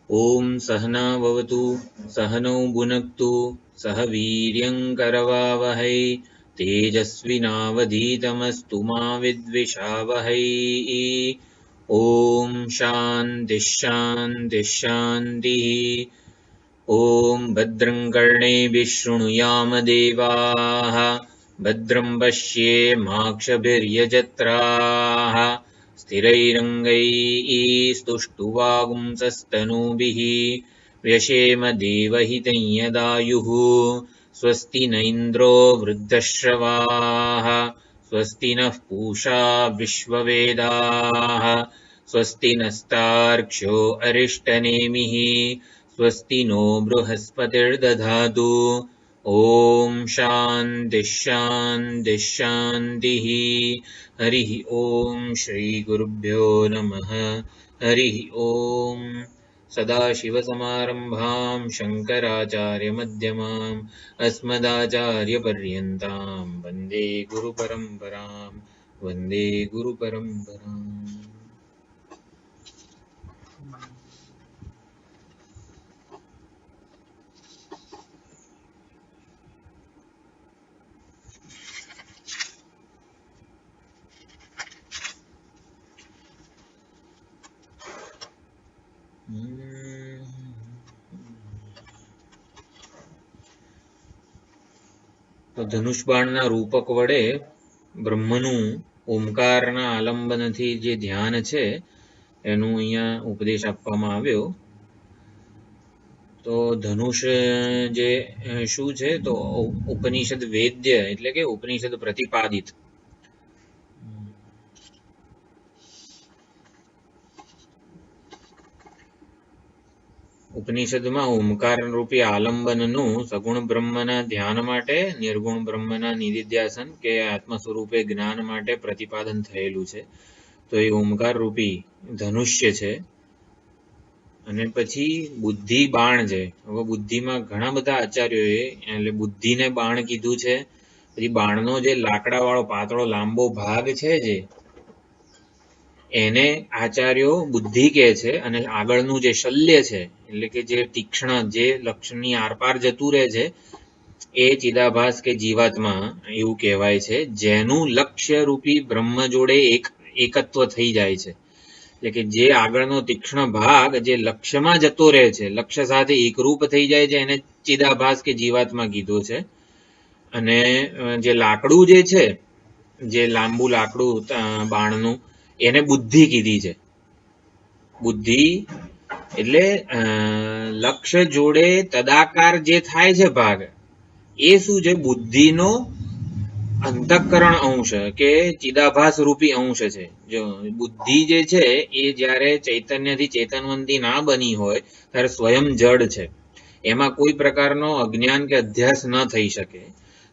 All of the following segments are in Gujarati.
ओम सहना भवतु सहनौ भुनक्तु सह वीर्यङ्करवावहै तेजस्विनावधीतमस्तु मा विद्विषावहै। ओम शान्तिः शान्तिः शान्तिः। ओम भद्रं कर्णेभिः शृणुयाम देवाः भद्रं पश्येमाक्षभिर्यजत्राः स्थिरैरङ्गैः स्तुष्टुवागुंसस्तनूभिः व्यशेम देवहितं यदायुः। स्वस्ति न इन्द्रो वृद्धश्रवाः स्वस्ति नः पूषा विश्ववेदाः स्वस्ति नस्तार्क्ष्यो अरिष्टनेमिः स्वस्ति नो बृहस्पतिर्दधातु। ओम शान्तिः शान्तिः शान्तिः। हरिः ओम श्री गुरुभ्यो नमः। हरिः ओम। सदाशिवसमारम्भां शङ्कराचार्यमध्यमाम् अस्मदाचार्यपर्यन्तां वन्दे गुरुपरम्परां वन्दे गुरुपरम्पराम्। તો ધનુષ બાણના રૂપક વડે બ્રહ્મનું ઓમકારના આલંબનથી જે ધ્યાન છે એનું અહીંયા ઉપદેશ આપવામાં આવ્યો। તો ધનુષ જે શું છે તો ઉપનિષદ વેદ્ય એટલે કે ઉપનિષદ પ્રતિપાદિત ઉપનિષદમાં ઓમકાર રૂપી આલંબનનું સગુણ બ્રહ્મના ધ્યાન માટે નિર્ગુણ બ્રહ્મના નિધિધ્યાસન કે આત્મ સ્વરૂપે જ્ઞાન માટે પ્રતિપાદન થયેલું છે। તો એ ઓમકાર રૂપી ધનુષ્ય છે। અને પછી બુદ્ધિ બાણ છે। હવે બુદ્ધિમાં ઘણા બધા આચાર્યોએ એટલે બુદ્ધિને બાણ કીધું છે। પછી બાણનો જે લાકડા વાળો પાતળો લાંબો ભાગ છે જે એને આચાર્યો બુદ્ધિ કહે છે। અને આગળનું જે શલ્ય છે એટલે કે જે તીક્ષ્ણ જે લક્ષ્યની આરપાર જતું રહે છે એ ચિદાભાસ કે જીવાત્મા એવું કહેવાય છે, જેનું લક્ષ્ય રૂપી બ્રહ્મ જોડે એકત્વ થઈ જાય છે। એટલે કે જે આગળનો તીક્ષ્ણ ભાગ જે લક્ષ્યમાં જતો રહે છે, લક્ષ્ય સાથે એકરૂપ થઈ જાય છે, એને ચિદાભાસ કે જીવાત્મા કીધો છે। અને જે લાકડું જે છે જે લાંબુ લાકડું બાણનું એને બુદ્ધિ કીધી છે। બુદ્ધિ એટલે લક્ષ્ય જોડે તદાકાર જે થાય છે ભાગ એ શું છે બુદ્ધિનો અંતઃકરણ અંશ કે ચિદાભાસ રૂપી અંશ છે। જો બુદ્ધિ જે છે એ જ્યારે ચૈતન્યથી ચેતનવંતી ના બની હોય ત્યારે સ્વયં જડ છે, એમાં કોઈ પ્રકારનો અજ્ઞાન કે અધ્યાસ ન થઈ શકે।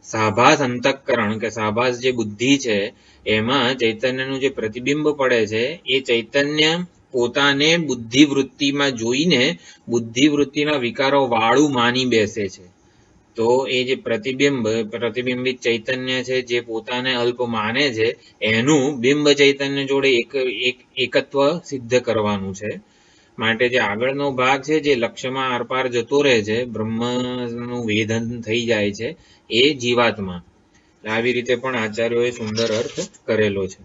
સાભાસ અંતઃકરણ કે સાભાસ જે બુદ્ધિ છે એમાં ચૈતન્યનું જે પ્રતિબિંબ પડે છે એ ચૈતન્ય પોતાને બુદ્ધિવૃત્તિમાં જોઈને બુદ્ધિવૃત્તિના વિકારો વાળું માની બેસે છે। તો એ જે પ્રતિબિંબિત ચૈતન્ય છે જે પોતાને અલ્પ માને છે એનું બિંબ ચૈતન્ય જોડે એકત્વ સિદ્ધ કરવાનું છે। માટે જે આગળનો ભાગ છે જે લક્ષ્યમાં આરપાર જતો રહે છે, બ્રહ્મનું વેધન થઈ જાય છે, એ જીવાત્મા। આવી રીતે પણ આચાર્યોએ સુંદર અર્થ કરેલો છે।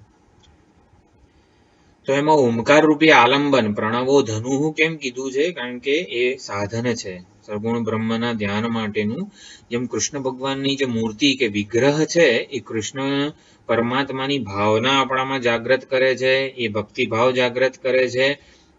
તો એમાં ઓમકાર રૂપી આલંબન પ્રણવો ધનુઃ કેમ કીધું છે? કારણ કે એ સાધન છે સગુણ બ્રહ્મના ધ્યાન માટેનું। જેમ કૃષ્ણ ભગવાનની જે મૂર્તિ કે વિગ્રહ છે એ કૃષ્ણ પરમાત્માની ભાવના આપણામાં જાગૃત કરે છે, એ ભક્તિભાવ જાગૃત કરે છે,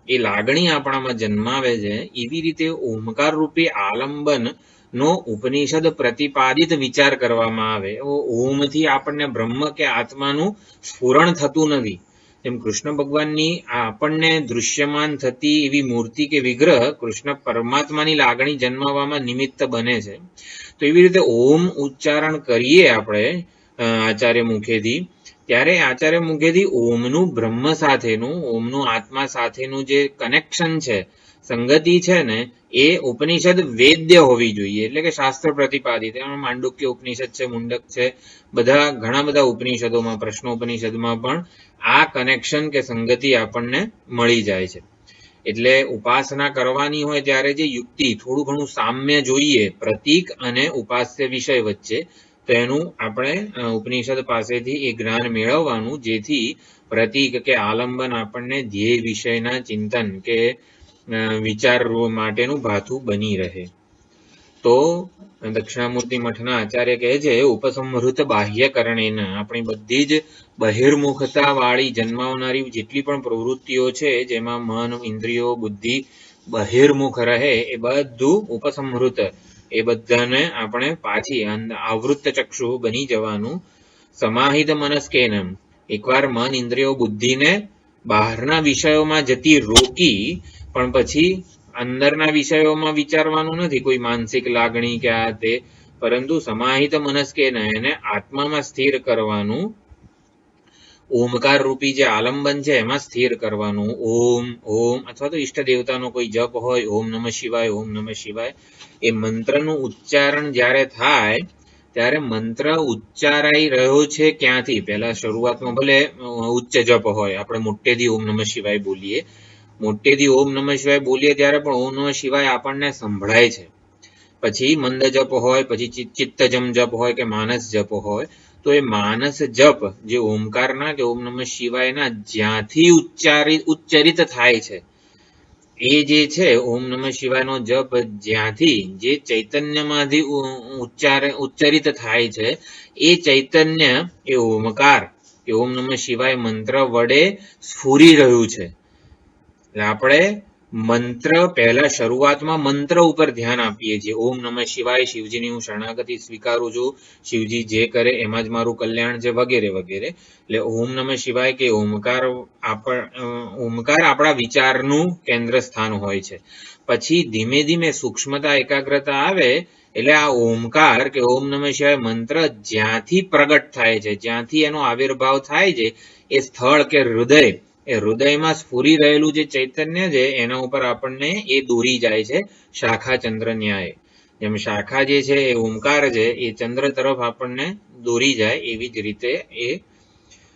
એ લાગણી આપણામાં જન્માવે છે। એવી રીતે ઓમકાર રૂપી આલંબન નો ઉપનિષદ પ્રતિપાદિત વિચાર કરવામાં આવે। ઓમથી આપણને બ્રહ્મ કે આત્માનું સ્ફુરણ થતું નથી। એમ કૃષ્ણ ભગવાનની આપણને દૃશ્યમાન થતી એવી મૂર્તિ કે વિગ્રહ કૃષ્ણ પરમાત્માની લાગણી જન્માવવામાં નિમિત્ત બને છે। તો એવી રીતે ઓમ ઉચ્ચારણ કરીએ આપણે આચાર્ય મુખેથી, ત્યારે આચાર્ય મુખેથી ઓમનું બ્રહ્મ સાથેનું ઓમનું આત્મા સાથેનું જે કનેક્શન છે, સંગતિ છે ને, એ ઉપનિષદ વેદ્ય હોવી જોઈએ। એટલે કે શાસ્ત્ર પ્રતિપાદિત। એમાં માંડુક્ય ઉપનિષદ છે, મુંડક છે, ઘણા બધા ઉપનિષદોમાં પ્રશ્નોપનિષદમાં પણ આ કનેક્શન કે સંગતિ આપણને મળી જાય છે। એટલે ઉપાસના કરવાની હોય ત્યારે જે યુક્તિ થોડું ઘણું સામ્ય જોઈએ પ્રતીક અને ઉપાસ્ય વિષય વચ્ચે, તો એનું આપણે ઉપનિષદ પાસેથી એ જ્ઞાન મેળવવાનું, જેથી પ્રતીક કે આલંબન આપણને ધ્યેય વિષયના ચિંતન કે વિચાર માટેનું ભાથું બની રહે. તો દક્ષિણામૂર્તિ મઠના આચાર્ય કહે છે, ઉપસંહૃત બાહ્યકરણેન, આપણી બધી જ બહિર્મુખતા વાળી જન્માવનારી જેટલી પણ પ્રવૃત્તિઓ છે જેમાં મન, ઇન્દ્રિયો, બુદ્ધિ બહિર્મુખ રહે, એ બધું ઉપસંહૃત, એ બધાને આપણે પાછી આવૃત્ત ચક્ષુ બની જવાનું. સમાહિત મનસ્કેન, એકવાર મન, ઇન્દ્રિયો, બુદ્ધિને બહારના વિષયોમાં જતી રોકી, પણ પછી અંદરના વિષયોમાં વિચારવાનું નથી, કોઈ માનસિક લાગણી કે આ તે, પરંતુ સમાહિત મનસ્કેન, એને આત્મામાં સ્થિર કરવાનું. ઓમકાર રૂપી જે આલંબન છે એમાં સ્થિર કરવાનું. ઓમ ઓમ અથવા તો ઈષ્ટ દેવતાનો કોઈ જપ હોય, ઓમ નમઃ શિવાય, ઓમ નમઃ શિવાય, એ મંત્રનું ઉચ્ચારણ જ્યારે થાય ત્યારે મંત્ર ઉચ્ચારાઈ રહ્યો છે ક્યાંથી, પહેલા શરૂઆતમાં ભલે ઉચ્ચ જપ હોય, આપણે મોટેથી ઓમ નમઃ શિવાય બોલીએ, મોટેથી ઓમ નમઃ શિવાય બોલીએ ત્યારે પણ ઓમ નમઃ શિવાય આપણને સંભળાય છે. પછી મંદ જપ હોય, પછી ચિત્તજમ જપ હોય કે માનસ જપ હોય, તો એ માનસ જપ જે ઓમકારના કે ઓમ નમઃ શિવાયના જ્યાંથી ઉચ્ચરિત થાય છે, એ જે છે ઓમ નમઃ શિવાયનો જપ જ્યાંથી જે ચૈતન્યમાંથી ઉચ્ચરિત થાય છે, એ ચૈતન્ય એ ઓમકાર કે ઓમ નમઃ શિવાય મંત્ર વડે સ્ફુરી રહ્યું છે. એટલે આપણે મંત્ર પહેલા શરૂઆતમાં મંત્ર ઉપર ધ્યાન આપીએ છીએ. ઓમ નમઃ શિવાય, શિવજીની હું શરણાગતિ સ્વીકારું છું, શિવજી જે કરે એમાં જ મારું કલ્યાણ છે, વગેરે વગેરે. એટલે ઓમ નમઃ શિવાય કે ઓમકાર આપણા વિચારનું કેન્દ્ર સ્થાન હોય છે. પછી ધીમે ધીમે સૂક્ષ્મતા, એકાગ્રતા આવે એટલે આ ઓમકાર કે ઓમ નમઃ શિવાય મંત્ર જ્યાંથી પ્રગટ થાય છે, જ્યાંથી એનો આવિર્ભાવ થાય છે, એ સ્થળ કે હૃદય, એ હૃદયમાં સ્ફુરી રહેલું જે ચૈતન્ય છે એના ઉપર આપણને એ દોરી જાય છે શાખા ચંદ્ર ન્યાય. જેમ શાખા જે છે એ ઓમકાર છે, એ ચંદ્ર તરફ આપણને દોરી જાય, એવી જ રીતે એ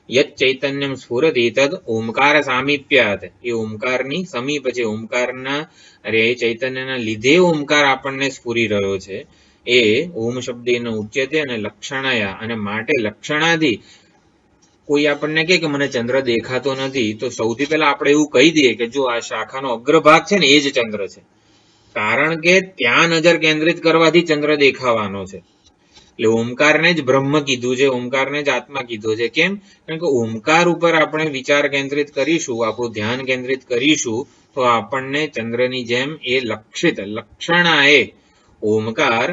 યત ચૈતન્યમ સ્ફુરતિ તદ ઓમકાર સામીપ્યાત, એ ઓમકારની સમીપ છે, ઓમકારના અરે એ ચૈતન્યના લીધે ઓમકાર આપણને સ્ફુરી રહ્યો છે. એ ઓમ શબ્દેન ઉચ્યતે અને લક્ષણાયા, અને માટે લક્ષણાથી કોઈ આપણને કહે કે મને ચંદ્ર દેખાતો નથી, તો સૌથી પહેલા આપણે એવું કહી દઈએ કે જો આ શાખાનો અગ્રભાગ છે ને એ જ ચંદ્ર છે, કારણ કે ત્યાં નજર કેન્દ્રિત કરવાથી ચંદ્ર દેખાવાનો છે. એટલે ઓમકારને જ બ્રહ્મ કીધું છે, ઓમકારને જ આત્મા કીધો છે. કેમ? કારણ કે ઓમકાર ઉપર આપણે વિચાર કેન્દ્રિત કરીશું, આપણું ધ્યાન કેન્દ્રિત કરીશું, તો આપણને ચંદ્રની જેમ એ લક્ષિત લક્ષણા, એ ઓમકાર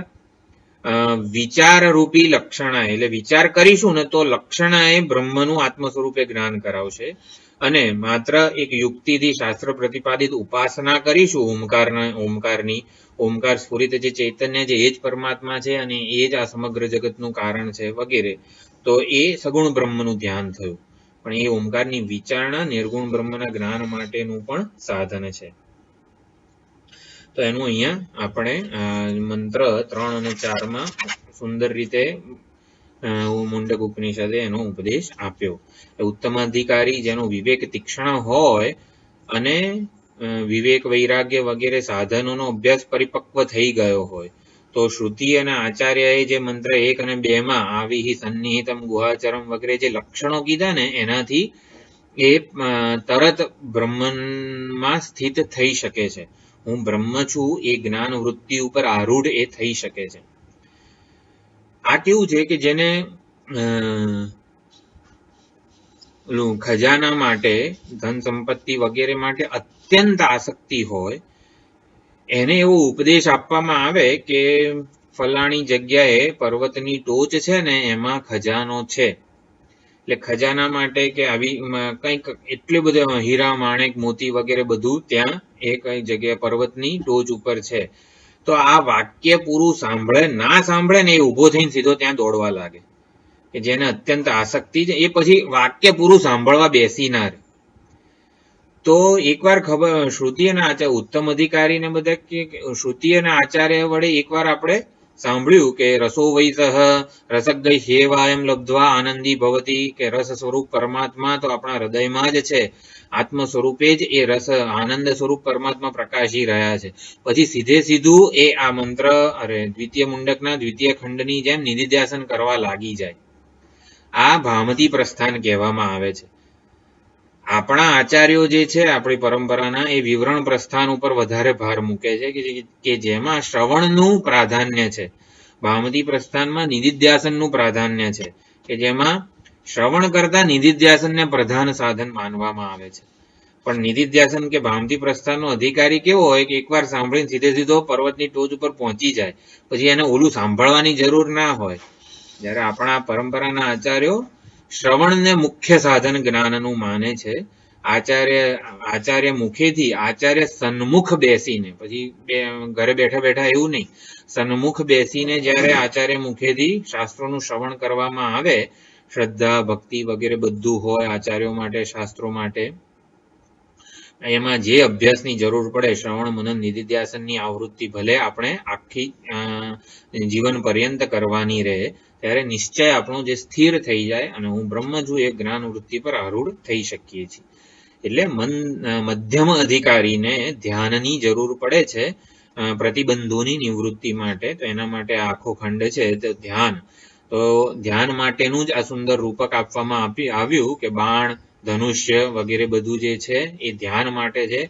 વિચાર રૂપી લક્ષણા, એટલે વિચાર કરીશું ને તો લક્ષણા એ બ્રહ્મનું આત્મ સ્વરૂપે જ્ઞાન કરાવશે. અને માત્ર એક યુક્તિથી શાસ્ત્ર પ્રતિપાદિત ઉપાસના કરીશું ઓમકારની, ઓમકાર સ્ફુરિત જે ચૈતન્ય છે એ જ પરમાત્મા છે અને એ જ આ સમગ્ર જગતનું કારણ છે વગેરે, તો એ સગુણ બ્રહ્મનું ધ્યાન થયું. પણ એ ઓમકારની વિચારણા નિર્ગુણ બ્રહ્મના જ્ઞાન માટેનું પણ સાધન છે. તો એનું અહીંયા આપણે મંત્ર 3 અને 4માં સુંદર રીતે મુંડક ઉપનિષદે એનો ઉપદેશ આપ્યો. ઉત્તમાધિકારી જેનો વિવેક તીક્ષ્ણ હોય અને વિવેક, વૈરાગ્ય વગેરે સાધનોનો અભ્યાસ પરિપક્વ થઈ ગયો હોય, તો શ્રુતિ અને આચાર્યએ જે મંત્ર 1 અને 2માં આવિહિ સન્નિહિતમ ગુહાચરમ વગેરે જે લક્ષણો કીધા ને, એનાથી એ તરત બ્રહ્મમાં સ્થિત થઈ શકે છે. હું બ્રહ્મ છું એ જ્ઞાન વૃત્તિ ઉપર આરૂઢ એ થઈ શકે છે. આ કેવું છે કે જેને ખજાના માટે, ધન સંપત્તિ વગેરે માટે અત્યંત આસક્તિ હોય, એને એવો ઉપદેશ આપવામાં આવે કે ફલાણી જગ્યાએ પર્વતની ટોચ છે ને એમાં ખજાનો છે, એટલે ખજાના માટે કે આવી કંઈક એટલું બધું હીરા, માણેક, મોતી વગેરે બધું ત્યાં એ કઈ જગ્યાએ પર્વતની ટોચ ઉપર છે. તો આ વાક્ય પૂરું સાંભળે ના સાંભળે ને એ ઉભો થઈને સીધો ત્યાં દોડવા લાગે, કે જેને અત્યંત આસક્તિ છે એ પછી વાક્ય પૂરું સાંભળવા બેસી ના રહે. તો એકવાર ખબર શ્રુતિ અને આચાર્ય, ઉત્તમ અધિકારીને બધા કે શ્રુતિ અને આચાર્ય વડે એકવાર આપણે સાંભળ્યું કે રસો વૈસહ રસગઈ હેવાયમ લબ્ધ્વા આનંદી ભવતી, કે રસ સ્વરૂપ પરમાત્મા તો આપણા હૃદયમાં જ છે, આત્મ સ્વરૂપે જ એ રસ આનંદ સ્વરૂપ પરમાત્મા પ્રકાશી રહ્યા છે. પછી સીધે સીધું એ આ મંત્ર દ્વિતીય મુંડકના દ્વિતીય ખંડની જેમ નિધિધ્યાસન કરવા લાગી જાય. આ ભામતી પ્રસ્થાન કહેવામાં આવે છે. આપણા આચાર્યો જે છે આપણી પરંપરાના, એ વિવરણ પ્રસ્થાન ઉપર વધારે ભાર મૂકે છે કે જેમાં શ્રવણનું પ્રાધાન્ય છે. ભામતી પ્રસ્થાનમાં નિધિધ્યાસનનું પ્રાધાન્ય છે, કે જેમાં શ્રવણ કરતા નિધિધ્યાસનને પ્રધાન સાધન માનવામાં આવે છે. પણ નિધિધ્યાસન કે ભામતી પ્રસ્થાનનો અધિકારી કેવો હોય કે એકવાર સાંભળીને સીધે સીધો પર્વતની ટોચ ઉપર પહોંચી જાય, પછી એને ઓલું સાંભળવાની જરૂર ના હોય. જ્યારે આપણા પરંપરાના આચાર્યો શ્રવણને મુખ્ય સાધન જ્ઞાનનું માને છે. આચાર્ય મુખેથી, આચાર્ય સન્મુખ બેસીને, પછી ઘરે બેઠા બેઠા એવું નહીં, સન્મુખ બેસીને જ્યારે આચાર્ય મુખેથી શાસ્ત્રોનું શ્રવણ કરવામાં આવે, શ્રદ્ધા ભક્તિ વગેરે બધું હોય આચાર્યો માટે, શાસ્ત્રો માટે, એમાં જે અભ્યાસની જરૂર પડે, શ્રવણ મનન નિધિધ્યાસનની આવૃત્તિ ભલે આપણે આખી જીવન પર્યંત કરવાની રહે, ત્યારે નિશ્ચય આપણો જે સ્થિર થઈ જાય અને હું બ્રહ્મ છું એ જ્ઞાન વૃત્તિ પર આરૂઢ થઈ શકીએ છીએ. એટલે મધ્યમ અધિકારીને ધ્યાનની જરૂર પડે છે પ્રતિબંધોની નિવૃત્તિ માટે. તો એના માટે આખો ખંડ છે તો ધ્યાન, તો ધ્યાન માટેનું જ આ સુંદર રૂપક આપવામાં આવ્યું કે બાણ, ધનુષ્ય વગેરે બધું જે છે એ ધ્યાન માટે છે.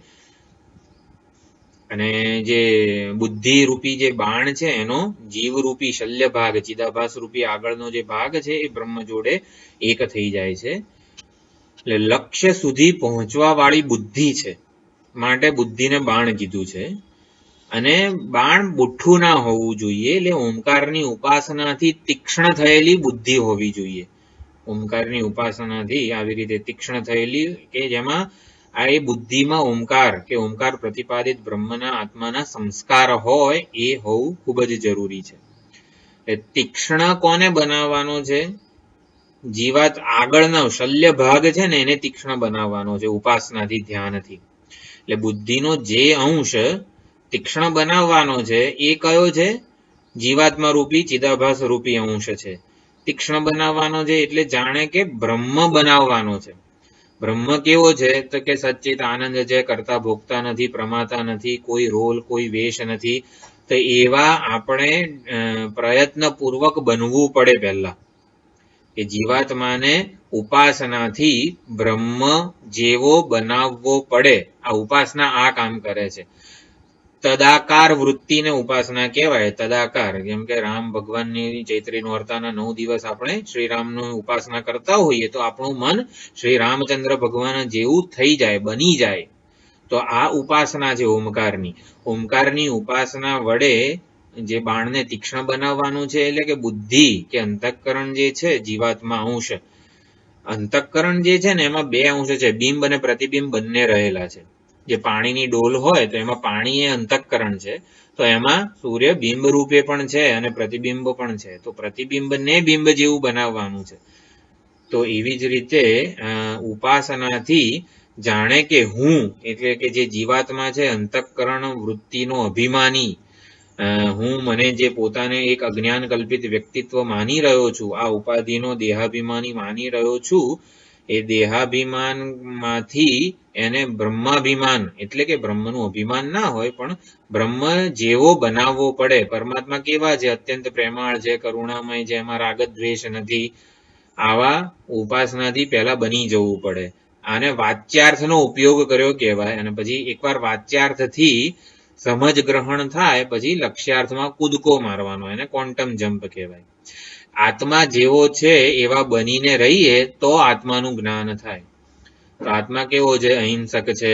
અને જે બુદ્ધિ રૂપી જે બાણ છે એનો જીવરૂપી શલ્ય ભાગ, ચિદાભાસ રૂપી આગળનો જે ભાગ છે એ બ્રહ્મ જોડે એક થઈ જાય છે. એટલે લક્ષ્ય સુધી પહોંચવા વાળી બુદ્ધિ છે માટે બુદ્ધિને બાણ કીધું છે. અને બાણ બુઠ્ઠું ના હોવું જોઈએ, એટલે ઓમકારની ઉપાસનાથી તીક્ષ્ણ થયેલી બુદ્ધિ હોવી જોઈએ. ઓમકારની ઉપાસનાથી આવી રીતે તીક્ષ્ણ થયેલી કે જેમાં આ એ બુદ્ધિમાં ઓમકાર કે ઓમકાર પ્રતિપાદિત બ્રહ્મના આત્માના સંસ્કાર હોય એ હોવું ખૂબ જ જરૂરી છે. તીક્ષ્ણ કોને બનાવવાનો છે? જીવાત આગળનો શલ્ય ભાગ છે ને એને તીક્ષ્ણ બનાવવાનો છે ઉપાસનાથી, ધ્યાનથી. એટલે બુદ્ધિનો જે અંશ તીક્ષ્ણ બનાવવાનો છે એ કયો છે? જીવાત્મા રૂપી ચિદાભાસ રૂપી અંશ છે. તીક્ષ્ણ બનાવવાનો છે એટલે જાણે કે બ્રહ્મ બનાવવાનો છે. બ્રહ્મ કેવો છે? તો કે સચ્ચિત આનંદ છે, કરતા ભોગતા નથી, પ્રમાતા નથી, કોઈ રોલ કોઈ વેશ નથી. તો એવા આપણે પ્રયત્નપૂર્વક બનવું પડે પહેલા, કે જીવાત્માને ઉપાસનાથી બ્રહ્મ જેવો બનાવવો પડે. આ ઉપાસના આ કામ કરે છે. તદાકાર વૃત્તિને ઉપાસના કહેવાય. તદાકાર, જેમ કે રામ ભગવાનની ચૈત્રી નોરતાના 9 દિવસ આપણે શ્રીરામની ઉપાસના કરતા હોઈએ તો આપણું મન શ્રી રામચંદ્ર ભગવાન જેવું થઈ જાય, બની જાય. તો આ ઉપાસના છે ઓમકારની. ઓમકારની ઉપાસના વડે જે બાણને તીક્ષ્ણ બનાવવાનું છે, એટલે કે બુદ્ધિ કે અંતઃકરણ જે છે જીવાત્મા અંશ, અંતઃકરણ જે છે ને એમાં બે અંશ છે, બિંબ અને પ્રતિબિંબ બંને રહેલા છે. જે પાણીની ડોલ હોય તો એમાં પાણી એ અંતઃકરણ છે, તો એમાં સૂર્ય બિંબ રૂપે પણ છે અને પ્રતિબિંબ પણ છે. તો પ્રતિબિંબને બિંબ જેવું બનાવવાનું છે. તો એવી જ રીતે ઉપાસનાથી જાણે કે હું, એટલે કે જે જીવાત્મા છે અંતઃકરણ વૃત્તિનો અભિમાની, હું મને જે પોતાને એક અજ્ઞાન કલ્પિત વ્યક્તિત્વ માની રહ્યો છું, આ ઉપાધિનો દેહાભિમાની માની રહ્યો છું, એ દેહાભિમાનમાંથી એને બ્રહ્માભિમાન, એટલે કે બ્રહ્મનું અભિમાન ના હોય પણ બ્રહ્મ જેવો બનાવવો પડે. પરમાત્મા કેવા છે? અત્યંત પ્રેમાળ છે, કરુણામય છે, એમાં રાગ દ્વેષ નથી. આવા ઉપાસનાથી પહેલા બની જવું પડે. આને વાચ્યાર્થનો ઉપયોગ કર્યો કહેવાય. અને પછી એકવાર વાચ્યાર્થથી સમજ ગ્રહણ થાય પછી લક્ષ્યાર્થમાં કૂદકો મારવાનો, એને ક્વોન્ટમ જમ્પ કહેવાય. આત્મા જેવો છે એવા બનીને રહીએ તો આત્માનું જ્ઞાન થાય. તો આત્મા કેવો છે? અહિંસક છે,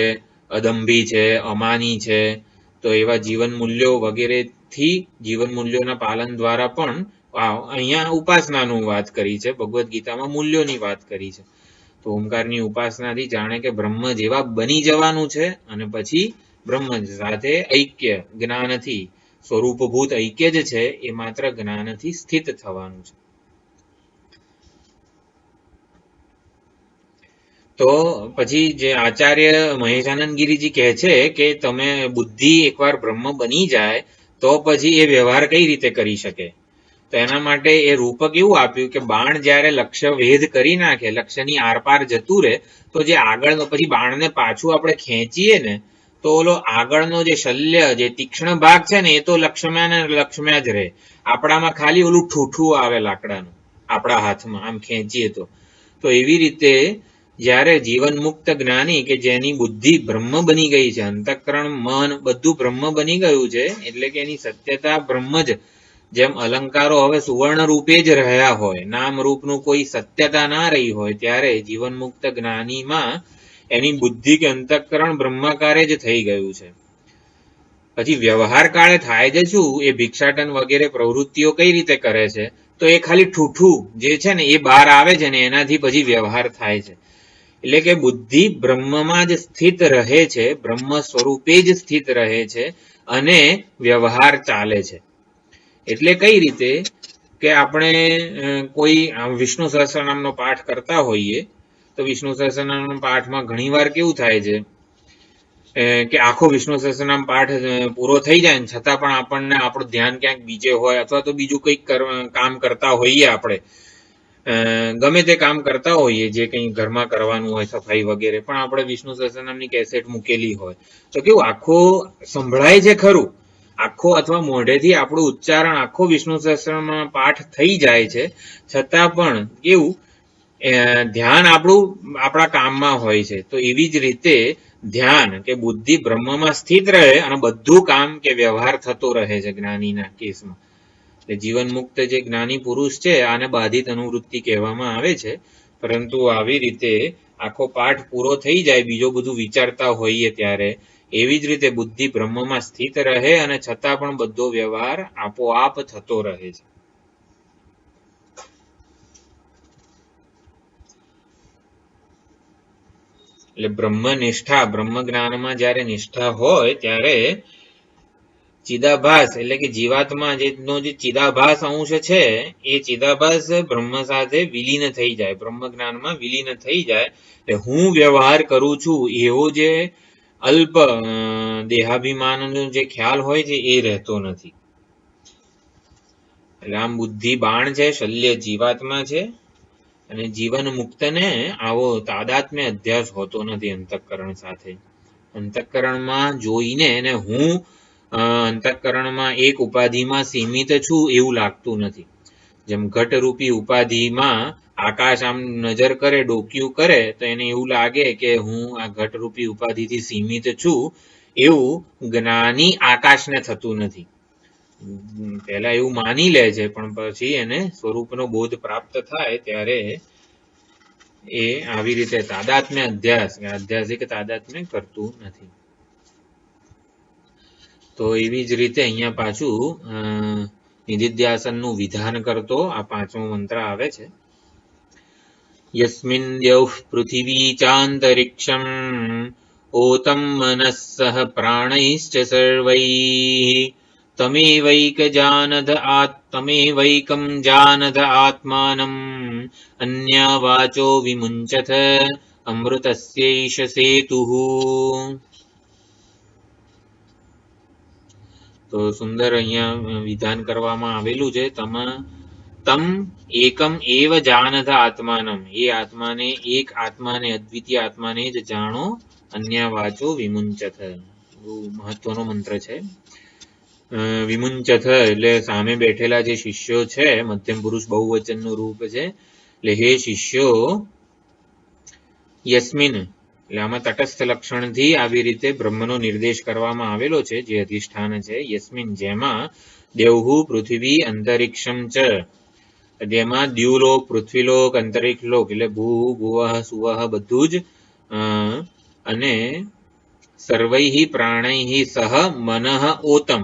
અદંભી છે, અમાની છે. તો એવા જીવન મૂલ્યો વગેરેથી, જીવન મૂલ્યોના પાલન દ્વારા પણ, અહીંયા ઉપાસનાનું વાત કરી છે, ભગવદ્ ગીતામાં મૂલ્યોની વાત કરી છે. તો ઓમકારની ઉપાસનાથી જાણે કે બ્રહ્મ જેવા બની જવાનું છે અને પછી બ્રહ્મ સાથે ઐક્ય જ્ઞાનથી, સ્વરૂપભૂત ઐક્ય જ છે એ માત્ર જ્ઞાનથી સ્થિત થવાનું છે. તો પછી જે આચાર્ય મહેશાનંદ ગિરિજી કહે છે કે તમે બુદ્ધિ એકવાર બ્રહ્મ બની જાય તો પછી એ વ્યવહાર કઈ રીતે કરી શકે? તો એના માટે એ રૂપક એવું આપ્યું કે બાણ જ્યારે લક્ષ્ય વેધ કરી નાખે, લક્ષ્યની આરપાર જતું રહે, તો જે આગળનો પછી બાણને પાછું આપણે ખેંચીએ ને તો ઓલો આગળનો જે શલ્ય, જે તીક્ષ્ણ ભાગ છે ને, એ તો લક્ષ્યમાં ને લક્ષ્યમાં જ રહે. આપણામાં ખાલી ઓલું ઠૂઠું આવે લાકડાનું આપણા હાથમાં આમ ખેંચીએ તો એવી રીતે જ્યારે જીવન મુક્ત જ્ઞાની કે જેની બુદ્ધિ બ્રહ્મ બની ગઈ છે, અંતઃકરણ મન બધું બ્રહ્મ બની ગયું છે, એટલે કે એની સત્યતા બ્રહ્મ જ, જેમ અલંકારો હવે સુવર્ણ રૂપે જ રહ્યા હોય, નામ રૂપનું કોઈ સત્યતા ના રહી હોય, ત્યારે જીવન મુક્ત જ્ઞાનીમાં એની બુદ્ધિ કે અંતઃકરણ બ્રહ્માકારે જ થઈ ગયું છે. પછી વ્યવહાર કાળે થાય છે શું? એ ભિક્ષાટન વગેરે પ્રવૃત્તિઓ કઈ રીતે કરે છે? તો એ ખાલી ઠૂઠું જે છે ને એ બહાર આવે છે ને એનાથી પછી વ્યવહાર થાય છે. એટલે કે બુદ્ધિ બ્રહ્મમાં જ સ્થિત રહે છે, બ્રહ્મ સ્વરૂપે જ સ્થિત રહે છે અને વ્યવહાર ચાલે છે. એટલે કઈ રીતે કે આપણે કોઈ વિષ્ણુ સહસ્રનામનો પાઠ કરતા હોઈએ તો વિષ્ણુ સહસ્રનામના પાઠમાં ઘણીવાર કેવું થાય છે કે આખો વિષ્ણુ સહસ્રનામ પાઠ પૂરો થઈ જાય ને છતાં પણ આપણને આપણું ધ્યાન ક્યાંક બીજે હોય, અથવા તો બીજું કંઈક કામ કરતા હોઈએ, આપણે ગમે તે કામ કરતા હોઈએ જે કંઈ ઘરમાં કરવાનું હોય, સફાઈ વગેરે, પણ આપણે વિષ્ણુ સહસ્રનામની કેસેટ મૂકેલી હોય તો કેવું આખો સંભળાય છે ખરું, આખો અથવા મોઢેથી આપણું ઉચ્ચારણ આખો વિષ્ણુ સહસ્રનામ પાઠ થઈ જાય છે, છતાં પણ કેવું ધ્યાન આપણું આપણા કામમાં હોય છે. તો એવી જ રીતે ધ્યાન કે બુદ્ધિ બ્રહ્મમાં સ્થિત રહે અને બધું કામ કે વ્યવહાર થતો રહે છે જ્ઞાનીના કેસમાં. એટલે જીવન મુક્ત જે જ્ઞાની પુરુષ છે આને બાધિત અનુવૃત્તિ કહેવામાં આવે છે. પરંતુ આવી રીતે આખો પાઠ પૂરો થઈ જાય, બીજો બધું વિચારતા હોઈએ ત્યારે એવી જ રીતે બુદ્ધિ બ્રહ્મમાં સ્થિત રહે અને છતાં પણ બધો વ્યવહાર આપોઆપ થતો રહે છે. એટલે બ્રહ્મ નિષ્ઠા, બ્રહ્મ જ્ઞાનમાં જ્યારે નિષ્ઠા હોય ત્યારે ચિદાભાસ એટલે કે જીવાત્મા જેનો જે ચિદાભાસ અંશ છે એ ચિદાભાસ બ્રહ્મ સાથે વિલીન થઈ જાય, બ્રહ્મ જ્ઞાનમાં વિલીન થઈ જાય. એટલે હું વ્યવહાર કરું છું એવો જે અલ્પ દેહાભિમાનનો જે ખ્યાલ હોય છે એ રહેતો નથી. એટલે આમ બુદ્ધિ બાણ છે, શલ્ય જીવાત્મા છે અને જીવન મુક્તને આવો તાદાત્મ્ય અધ્યાસ હોતો નથી અંતઃકરણ સાથે. અંતઃકરણમાં જોઈને એને હું અંતઃકરણમાં એક ઉપાધિમાં સીમિત છું એવું લાગતું નથી. જેમ ઘટરૂપી ઉપાધિમાં આકાશ આમ નજર કરે, ડોકિયું કરે તો એને એવું લાગે કે હું આ ઘટરૂપી ઉપાધિથી સીમિત છું, એવું જ્ઞાની આકાશને થતું નથી. પહેલા એવું માની લે છે, પણ પછી એને સ્વરૂપનો બોધ પ્રાપ્ત થાય ત્યારે એ આવી રીતે તાદાત્મ્ય અધ્યાસ, આધ્યાસિક તાદાત્મ્ય કરતું નથી. તો એવી જ રીતે અહીંયા પાછું નિધિધ્યાસનનું વિધાન કરતો આ 5મો મંત્ર આવે છે. યસ્મિન દ્યૌઃ પૃથિવી ચાંતરિક્ષમ ઓતમ મનઃસઃ પ્રાણૈશ્ચ સર્વૈઃ તમેવૈકં જાનદ આત્માનમ અન્યા વાચો વિમુંચથ અમૃતસ્યૈષ સેતુઃ. તો સુંદર અહીંયા વિધાન કરવામાં આવેલું છે. તમ એકમ એવ જાનથ આત્માનમ, એ આત્માને, એક આત્માને, અદ્વિતીય આત્માને જ જાણો. અન્ય વાચો વિમુંચથ, બહુ મહત્વનો મંત્ર છે. વિમુંચથ એટલે સામે બેઠેલા જે શિષ્યો છે, મધ્યમ પુરુષ બહુવચનનું રૂપ છે. એટલે હે શિષ્યો, યસ્મિન એટલે આમાં તટસ્થ લક્ષણથી આવી રીતે બ્રહ્મનો નિર્દેશ કરવામાં આવેલો છે, જે અધિષ્ઠાન છે. યસ્મિન જેમાં દેવહુ પૃથ્વી અંતરિક્ષમ ચ, જેમાં દ્યુલોક, પૃથ્વીલોક, અંતરિક્ષલોક એટલે ભૂ ભુવઃ સુવઃ બધું જ, અને સર્વૈહિ પ્રાણૈહિ સહ મનઃ ઓતમ,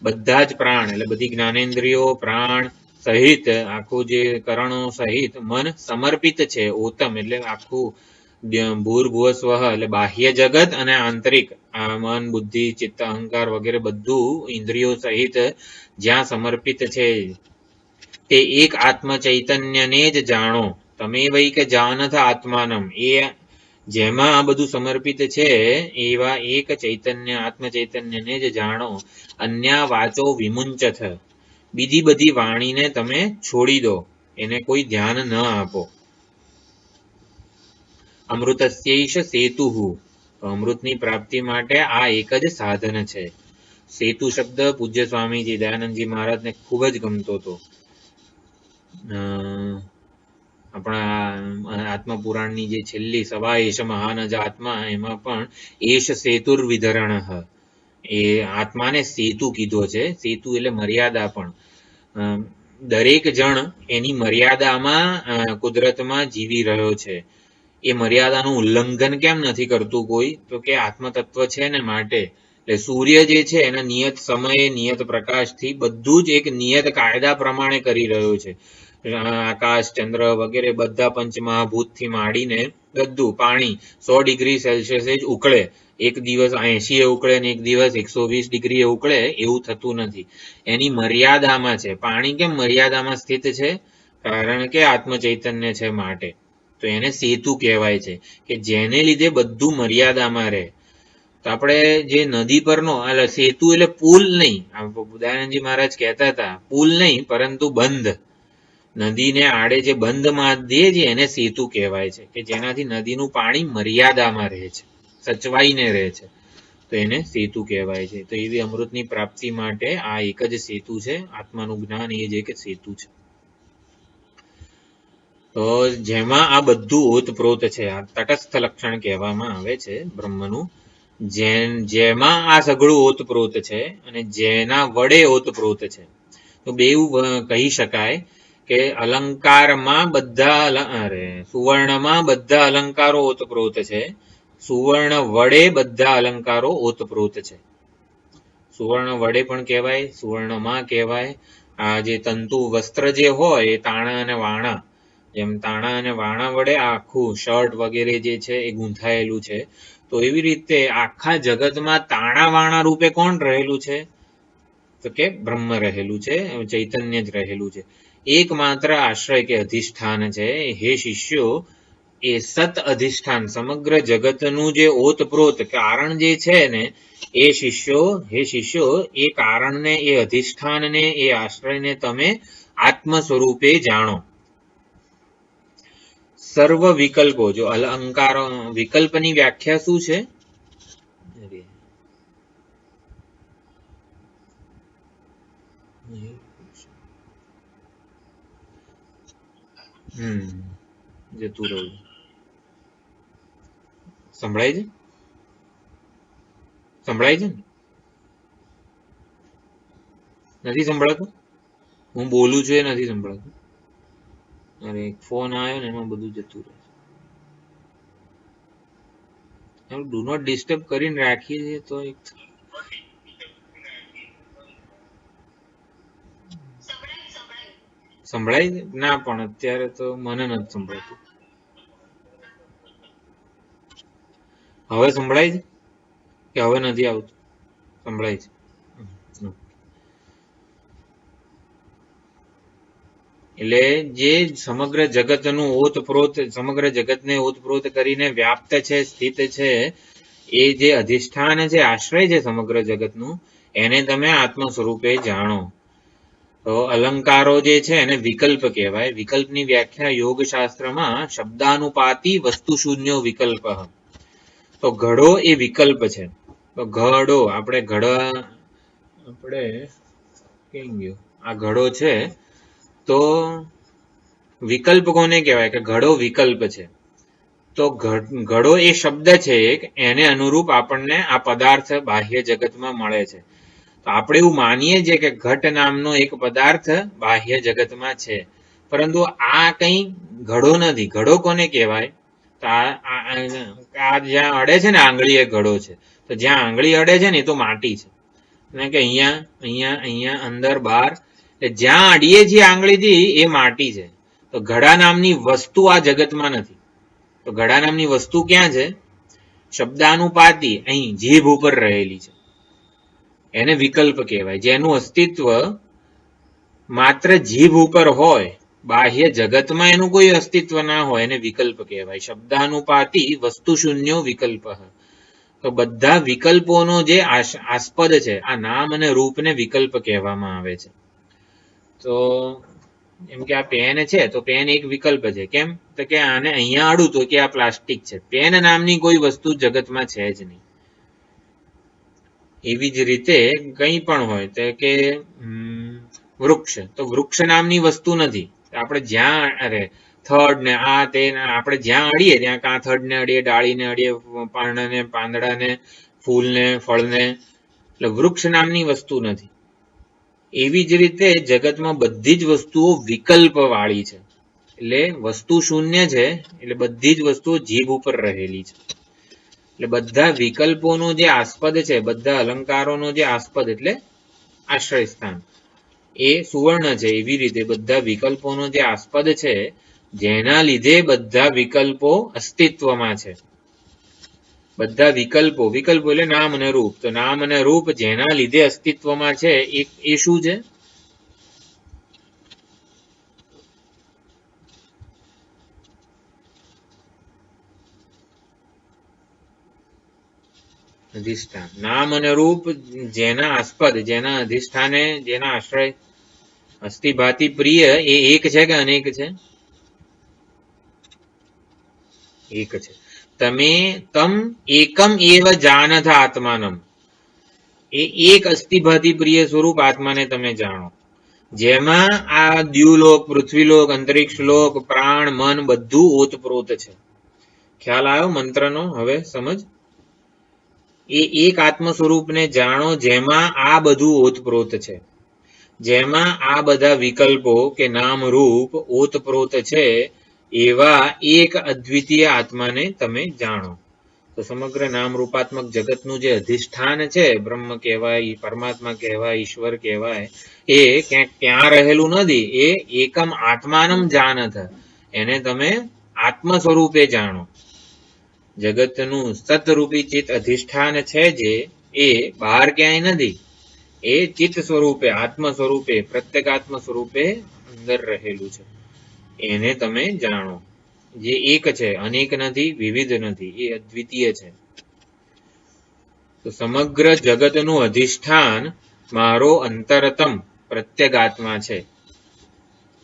બધા જ પ્રાણ એટલે બધી જ્ઞાનેન્દ્રિયો પ્રાણ સહિત આખું જે કરણો સહિત મન સમર્પિત છે. ઓતમ એટલે આખું ભૂર્ભુવ સ્વ એટલે બાહ્ય જગત અને આંતરિક આ મન, બુદ્ધિ, ચિત્ત, અહંકાર વગેરે બધું ઇન્દ્રિયો સહિત જ્યાં સમર્પિત છે તે એક આત્મ ચૈતન્યને જ જાણો. તમે વૈક જાનથ આત્માનમ, એ જેમાં આ બધું સમર્પિત છે એવા એક ચૈતન્ય આત્મ ચૈતન્યને જ જાણો. અન્ય વાચો વિમુંચથ, બીજી બધી વાણીને તમે છોડી દો, એને કોઈ ધ્યાન ન આપો. અમૃતસ્યૈષ સેતુઃ, અમૃતની પ્રાપ્તિ માટે આ એક જ સાધન છે. સેતુ શબ્દ પૂજ્ય સ્વામીજી દયાનંદજી મહારાજને ખૂબ જ ગમતો હતો. આપણા આત્મપુરાણની જે છેલ્લી સવા એશ મહાન જ આત્મા, એમાં પણ એશ સેતુર વિધરણ, એ આત્માને સેતુ કીધો છે. સેતુ એટલે મર્યાદા. પણ દરેક જણ એની મર્યાદામાં કુદરતમાં જીવી રહ્યો છે. એ મર્યાદાનું ઉલ્લંઘન કેમ નથી કરતું કોઈ? તો કે આત્મતત્વ છે ને માટે. એટલે સૂર્ય જે છે એના નિયત સમયે નિયત પ્રકાશથી બધું જ એક નિયત કાયદા પ્રમાણે કરી રહ્યો છે. આકાશ, ચંદ્ર વગેરે બધા પંચમહાભૂતથી માંડીને બધું, પાણી 100 ડિગ્રી સેલ્સિયસે જ ઉકળે, એક દિવસ 80 ઉકળે ને એક દિવસ 120 ડિગ્રીએ ઉકળે, એવું થતું નથી. એની મર્યાદામાં છે. પાણી કેમ મર્યાદામાં સ્થિત છે? કારણ કે આત્મ ચૈતન્ય છે માટે. તો એને સેતુ કહેવાય છે, કે જેને લીધે બધું મર્યાદામાં રહે. તો આપણે જે નદી પરનો સેતુ એટલે પુલ નહીં, દયાનંદજી મહારાજ કહેતા હતા, પુલ નહીં પરંતુ બંધ. નદીને આડે જે બંધ બાંધીએ છીએ એને સેતુ કહેવાય છે, કે જેનાથી નદીનું પાણી મર્યાદામાં રહે છે, સચવાઈને રહે છે. તો એને સેતુ કહેવાય છે. તો એવી અમૃતની પ્રાપ્તિ માટે આ એક જ સેતુ છે. આત્માનું જ્ઞાન એ જ એક સેતુ છે. તો જેમાં આ બધું ઓતપ્રોત છે, આ તટસ્થ લક્ષણ કહેવામાં આવે છે બ્રહ્મનું. જેમાં આ સઘળું ઓતપ્રોત છે અને જેના વડે ઓતપ્રોત છે. તો બેવું કહી શકાય કે અલંકારમાં સુવર્ણમાં બધા અલંકારો ઓતપ્રોત છે, સુવર્ણ વડે બધા અલંકારો ઓતપ્રોત છે. સુવર્ણ વડે પણ કહેવાય, સુવર્ણમાં કહેવાય. આ જે તંતુ વસ્ત્ર જે હોય એ તાણા અને વાણા, જેમ તાણા અને વાણા વડે આખું શર્ટ વગેરે જે છે એ ગૂંથાયેલું છે. તો એવી રીતે આખા જગતમાં તાણા વાણા રૂપે કોણ રહેલું છે? તો કે બ્રહ્મ રહેલું છે, ચૈતન્ય જ રહેલું છે. એકમાત્ર આશ્રય કે અધિષ્ઠાન છે. હે શિષ્યો, એ સત અધિષ્ઠાન, સમગ્ર જગતનું જે ઓતપ્રોત કારણ જે છે ને, હે શિષ્યો, એ કારણને, એ અધિષ્ઠાનને, એ આશ્રયને તમે આત્મ સ્વરૂપે જાણો. સર્વ વિકલ્પો, જો અલંકારો, વિકલ્પની વ્યાખ્યા શું છે? જતું રહ્યું. સંભળાય છે? સંભળાય છે ને? નથી સંભળાતું? હું બોલું છું એ નથી સંભળાતું? અરે એક ફોન આવ્યો ને એમાં બધું જતું રહે છે. ડુ નોટ ડિસ્ટર્બ કરીને રાખીએ છીએ તો એક સંભળાય છે ના, પણ અત્યારે તો મને નથી સંભળાતું. હવે સંભળાય છે કે હવે નથી આવતું? સંભળાય છે. એટલે જે સમગ્ર જગતનું ઓતપ્રોત, સમગ્ર જગતને ઓતપ્રોત કરીને વ્યાપ્ત છે, સ્થિત છે, એ જે અધિષ્ઠાન છે, આશ્રય છે સમગ્ર જગતનું, એને તમે આત્મ સ્વરૂપે જાણો. તો અલંકારો જે છે એને વિકલ્પ કહેવાય. વિકલ્પની વ્યાખ્યા યોગશાસ્ત્રમાં શબ્દાનુપાતી વસ્તુ શૂન્યો વિકલ્પ. તો ઘડો એ વિકલ્પ છે. તો ઘડો, આપણે કેમ ગયો, આ ઘડો છે. તો વિકલ્પ કોને કહેવાય? કે ઘડો વિકલ્પ છે. તો ઘડો એ શબ્દ છે એક, એને અનુરૂપ આપણને આ પદાર્થ બાહ્ય જગતમાં મળે છે. તો આપણે એવું માનીએ છીએ કે ઘટ નામનો એક પદાર્થ બાહ્ય જગતમાં છે, પરંતુ આ કઈ ઘડો નથી. ઘડો કોને કહેવાય? તો આ જ્યાં અડે છે ને આંગળી, એ ઘડો છે. તો જ્યાં આંગળી અડે છે ને એ તો માટી છે. કે અહીંયા અંદર બહાર, જ્યાં અડીએ છીએ આંગળીથી એ માટી છે. તો ઘડા નામની વસ્તુ આ જગતમાં નથી. તો ઘડા નામની વસ્તુ ક્યાં છે? શબ્દાનુપાતી અહીં જીભ ઉપર રહેલી છે. એને વિકલ્પ કહેવાય. જેનું અસ્તિત્વ માત્ર જીભ ઉપર હોય બાહ્ય જગતમાં એનું કોઈ અસ્તિત્વ ના હોય એને વિકલ્પ કહેવાય. શબ્દાનુપાતી વસ્તુ શૂન્યો વિકલ્પ. તો બધા વિકલ્પોનો જે આસ્પદ છે આ નામ અને રૂપને વિકલ્પ કહેવામાં આવે છે. તો એમ કે આ પેન છે તો પેન એક વિકલ્પ છે. કેમ? તો કે આને અહીંયા આડું તો કે આ પ્લાસ્ટિક છે. પેન નામની કોઈ વસ્તુ જગતમાં છે જ નહીં. એવી જ રીતે કંઈ પણ હોય તો કે વૃક્ષ, તો વૃક્ષ નામની વસ્તુ નથી. આપણે જ્યાં અરે થડ ને આ તે આપણે જ્યાં અડીએ ત્યાં કાં થડ ને અડીએ, ડાળીને અડીએ, પાનને, પાંદડાને, ફૂલને, ફળને, એટલે વૃક્ષ નામની વસ્તુ નથી. એવી જ રીતે જગતમાં બધી જ વસ્તુઓ વિકલ્પ વાળી છે. એટલે વસ્તુ શૂન્ય છે એટલે બધી જ વસ્તુઓ જીભ ઉપર રહેલી છે. એટલે બધા વિકલ્પોનો જે આસ્પદ છે, બધા અલંકારોનો જે આસ્પદ એટલે આશ્રય સ્થાન એ સુવર્ણ છે. એવી રીતે બધા વિકલ્પોનો જે આસ્પદ છે જેના લીધે બધા વિકલ્પો અસ્તિત્વમાં છે. બધા વિકલ્પો એટલે નામ અને રૂપ. તો નામ અને રૂપ જેના લીધે અસ્તિત્વમાં છે એ શું છે? અધિષ્ઠાન. નામ અને રૂપ જેના આસ્પદ, જેના અધિષ્ઠાને, જેના આશ્રય અસ્થિભાતિ પ્રિય એ એક છે કે અનેક છે? એક છે. તમે તમ એકમ એવ જાનથ આત્માનમ, એ એક અસ્થિભાતિ પ્રિય સ્વરૂપ આત્માને તમે જાણો, જેમાં આ દ્યુલોક, પૃથ્વીલોક, અંતરિક્ષ લોક, પ્રાણ, મન બધું ઓતપ્રોત છે. ખ્યાલ આવ્યો મંત્રનો? હવે સમજ. એ એક આત્મ સ્વરૂપને જાણો જેમાં આ બધું ઓતપ્રોત છે, જેમાં આ બધા વિકલ્પો કે નામ રૂપ ઓતપ્રોત છે. એવા એક અદ્વિતીય આત્માને તમે જાણો. તો સમગ્ર નામ રૂપાત્મક જગતનું જે અધિષ્ઠાન છે, બ્રહ્મ કહેવાય, પરમાત્મા કહેવાય, ઈશ્વર કહેવાય, એ ક્યાંક ત્યાં રહેલું નથી. એ એકમ આત્માનમ જાનથ, એને તમે આત્મ સ્વરૂપે જાણો. જગતનું સતરૂપી ચિત્ત અધિષ્ઠાન છે જે એ બહાર ક્યાંય નથી. એ ચિત્ત સ્વરૂપે, આત્મ સ્વરૂપે, પ્રત્યેગાત્મ સ્વરૂપે અંદર રહેલું છે. એને તમે જાણો. જે એક છે, અનેક નથી, વિવિધ નથી, એ અદ્વિતીય છે. તો સમગ્ર જગતનું અધિષ્ઠાન મારો અંતરતમ પ્રત્યેગાત્મા છે.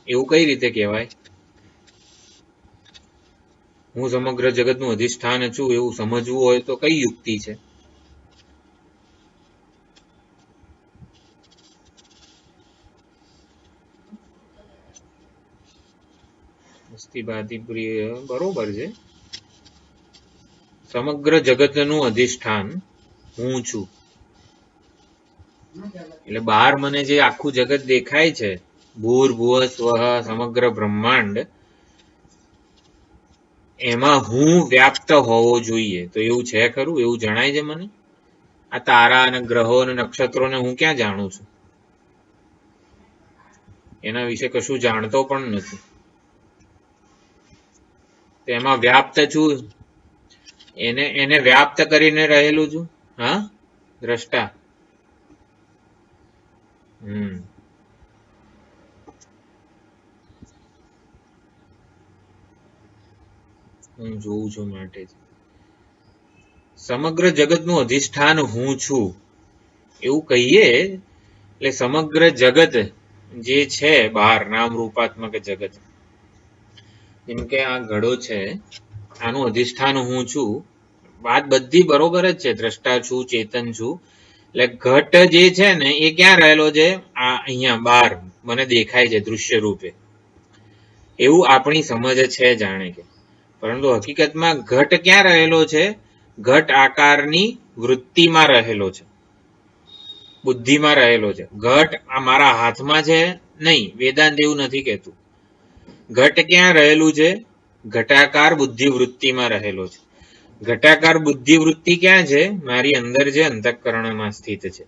એવું કઈ રીતે કહેવાય? હું સમગ્ર જગતનું અધિષ્ઠાન છું એવું સમજવું હોય તો કઈ યુક્તિ છે? પ્રિય બરોબર છે. સમગ્ર જગતનું અધિષ્ઠાન હું છું. એટલે બહાર મને જે આખું જગત દેખાય છે, ભૂર ભુવ સ્વ સમગ્ર બ્રહ્માંડ, એમાં હું વ્યાપ્ત હોવો જોઈએ. તો એવું છે ખરું? એવું જણાય છે મને? આ તારા અને ગ્રહો અને નક્ષત્રોને હું ક્યાં જાણું છું? એના વિશે કશું જાણતો પણ નથી. એમાં વ્યાપ્ત છું, એને વ્યાપ્ત કરીને રહેલું છું. હા, દ્રષ્ટા. હું જોઉં છું માટે સમગ્ર જગતનું અધિષ્ઠાન હું છું એવું કહીએ. એટલે સમગ્ર જગત જે છે બહાર નામ રૂપાત્મક જગત, જેમ કે આ ઘડો છે, આનું અધિષ્ઠાન હું છું. વાત બધી બરોબર જ છે. દ્રષ્ટા છું, ચેતન છું. એટલે ઘટ જે છે ને એ ક્યાં રહેલો છે? આ અહીંયા બહાર મને દેખાય છે દૃશ્ય રૂપે. એવું આપણી સમજ છે જાણે કે. પરંતુ હકીકતમાં ઘટ ક્યાં રહેલો છે? ઘટ આકારની વૃત્તિમાં રહેલો છે, બુદ્ધિમાં રહેલો છે. ઘટ આ મારા હાથમાં છે નહીં, વેદાંત એવું નથી કહેતું. ઘટ ક્યાં રહેલું છે? ઘટાકાર બુદ્ધિ વૃત્તિમાં રહેલો છે. ઘટાકાર બુદ્ધિ વૃત્તિ ક્યાં છે? મારી અંદર જે અંતઃકરણમાં સ્થિત છે.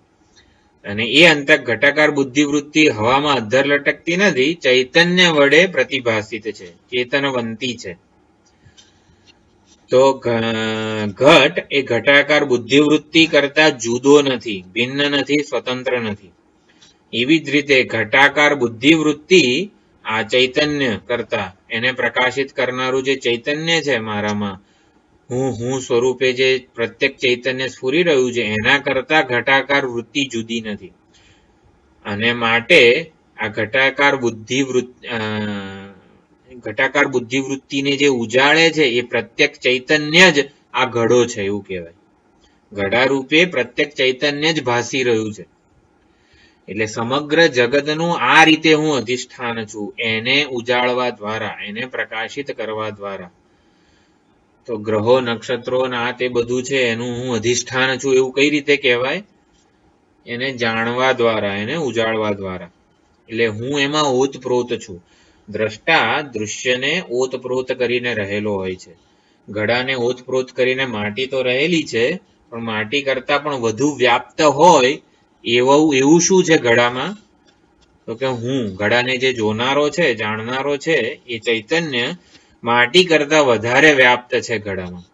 અને એ ઘટાકાર બુદ્ધિ વૃત્તિ હવામાં અધ્ધર લટકતી નથી, ચૈતન્ય વડે પ્રતિભાસિત છે, ચેતનવંતી છે. તો ઘટ એ ઘટાકાર બુદ્ધિવૃત્તિ કરતા જુદો નથી, ભિન્ન નથી, સ્વતંત્ર નથી. એવી જ રીતે ઘટાકાર બુદ્ધિવૃત્તિ આ ચૈતન્ય કરતા એને પ્રકાશિત કરનારું જે ચૈતન્ય છે મારામાં, હું સ્વરૂપે જે પ્રત્યેક ચૈતન્ય સ્ફુરી રહ્યું છે એના કરતા ઘટાકાર વૃત્તિ જુદી નથી. અને માટે આ ઘટાકાર બુદ્ધિ વૃત્તિને જે ઉજાળે છે એ પ્રત્યેક ચૈતન્ય જ આ ઘડો છે એવું કહેવાય. ઘડા રૂપે પ્રત્યેક ચૈતન્ય જ ભાસી રહ્યું છે. એટલે સમગ્ર જગતનું આ રીતે હું અધિષ્ઠાન છું, એને ઉજાળવા દ્વારા, એને પ્રકાશિત કરવા દ્વારા. તો ગ્રહો નક્ષત્રો આ તે બધું છે એનું હું અધિષ્ઠાન છું એવું કઈ રીતે કહેવાય? એને જાણવા દ્વારા, એને ઉજાળવા દ્વારા. એટલે હું એમાં ઓતપ્રોત છું. દ્રષ્ટા દૃશ્યને ઓતપ્રોત કરીને રહેલો હોય છે. ઘડાને ઓતપ્રોત કરીને માટી તો રહેલી છે, પણ માટી કરતા પણ વધુ વ્યાપ્ત હોય એવું શું છે ઘડામાં? તો કે હું, ઘડાને જે જોનારો છે, જાણનારો છે, એ ચૈતન્ય માટી કરતા વધારે વ્યાપ્ત છે ઘડામાં.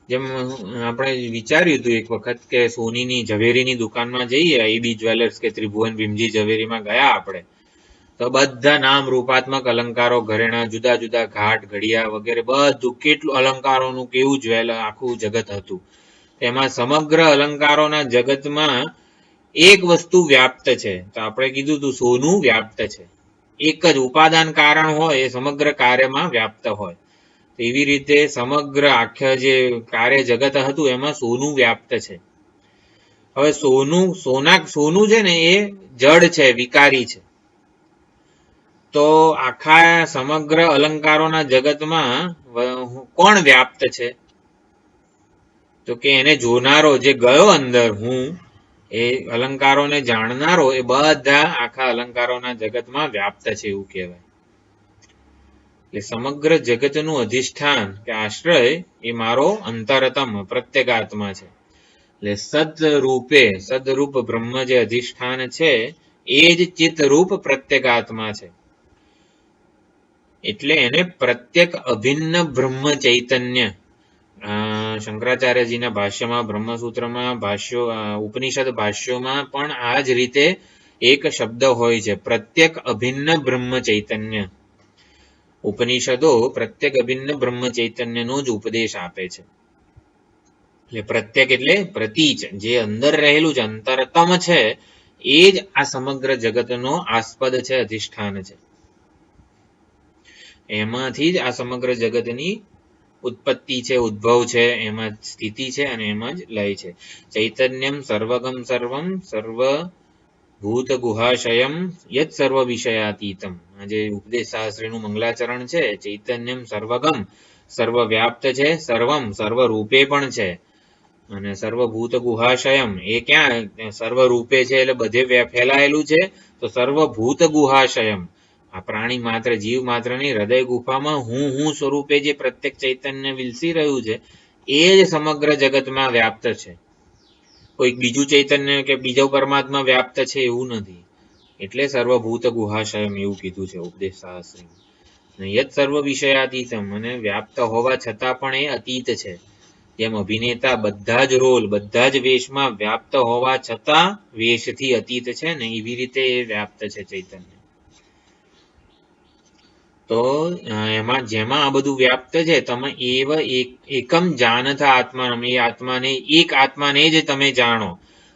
જેમ આપણે વિચાર્યું હતું એક વખત કે સોનીની ઝવેરીની દુકાનમાં જઈએ, IB જ્વેલર્સ કે ત્રિભુવન ભીમજી ઝવેરીમાં ગયા આપણે, તો બધા નામ રૂપાત્મક અલંકારો, ઘરેણા, જુદા જુદા ઘાટ, ઘડિયા વગેરે બધું, કેટલું અલંકારોનું કેવું આખું જગત હતું. એમાં સમગ્ર અલંકારોના જગતમાં એક વસ્તુ વ્યાપ્ત છે. તો આપણે કીધું હતું સોનું વ્યાપ્ત છે. એક જ ઉપાદાન કારણ હોય એ સમગ્ર કાર્યમાં વ્યાપ્ત હોય. એવી રીતે સમગ્ર આખ્યા જે કાર્ય જગત હતું એમાં સોનું વ્યાપ્ત છે. હવે સોનું છે ને એ જડ છે, વિકારી છે. તો આખા સમગ્ર અલંકારોના જગતમાં કોણ વ્યાપ્ત છે? તો કે એને જોનારો જે ગયો અંદર, હું, એ અલંકારોને જાણનારો, એ બધા આખા અલંકારોના જગતમાં વ્યાપ્ત છે એવું કહેવાય. એટલે સમગ્ર જગતનું અધિષ્ઠાન કે આશ્રય એ મારો અંતરતમ પ્રત્યેગાત્મા છે. એટલે સદરૂપ બ્રહ્મ જે અધિષ્ઠાન છે એ જ ચિત્તરૂપ પ્રત્યેગાત્મા છે. એટલે એને પ્રત્યેક અભિન્ન બ્રહ્મ ચૈતન્ય, શંકરાચાર્યજીના ભાષ્યમાં, બ્રહ્મસૂત્રમાં, ઉપનિષદ ભાષ્યોમાં પણ આ જ રીતે એક શબ્દ હોય છે, પ્રત્યેક અભિન્ન બ્રહ્મ ચૈતન્ય. ઉપનિષદો પ્રત્યેક અભિન્ન બ્રહ્મ ચૈતન્યનો જ ઉપદેશ આપે છે. એટલે પ્રત્યેક એટલે પ્રતીચ, જે અંદર રહેલું છે, અંતરતમ છે, એ જ આ સમગ્ર જગતનો આસ્પદ છે, અધિષ્ઠાન છે. એમાંથી જ આ સમગ્ર જગતની ઉત્પત્તિ છે, ઉદ્ભવ છે, એમાં સ્થિતિ છે અને એમાં જ લય છે. ચૈતન્યમ સર્વગમ સર્વમ સર્વભૂત ગુહાશયમ યત સર્વ વિષયાતીતમ. આ જે ઉપદેશ શાસ્ત્રીનું મંગલાચરણ છે, ચૈતન્યમ સર્વગમ, સર્વવ્યાપ્ત છે, સર્વમ સર્વરૂપે પણ છે, અને સર્વભૂત ગુહાશયમ, એ ક્યાં સર્વરૂપે છે એટલે બધે ફેલાયેલું છે. તો સર્વભૂત ગુહાશયમ, આ પ્રાણી માત્ર, જીવ માત્રની હૃદય ગુફામાં હું સ્વરૂપે જે પ્રત્યેક ચૈતન્ય વિલસી રહ્યું છે એ જ સમગ્ર જગતમાં વ્યાપ્ત છે. કોઈક બીજું ચૈતન્ય કે બીજો પરમાત્મા વ્યાપ્ત છે એવું નથી. એટલે સર્વભૂત ગુહાશયમ એવું કીધું છે ઉપદેશ શાસ્ત્રીમાં. યત સર્વ વિષયાતીતમ, અને વ્યાપ્ત હોવા છતાં પણ એ અતીત છે. જેમ અભિનેતા બધા જ રોલ, બધા જ વેશમાં વ્યાપ્ત હોવા છતાં વેશથી અતીત છે ને, એવી રીતે એ વ્યાપ્ત છે ચૈતન્ય. તો એમાં જેમાં આ બધું વ્યાપ્ત છે, તમે એકમ જાનથ આત્માનમ, એ આત્માને, એક આત્માને જ તમે જાણો.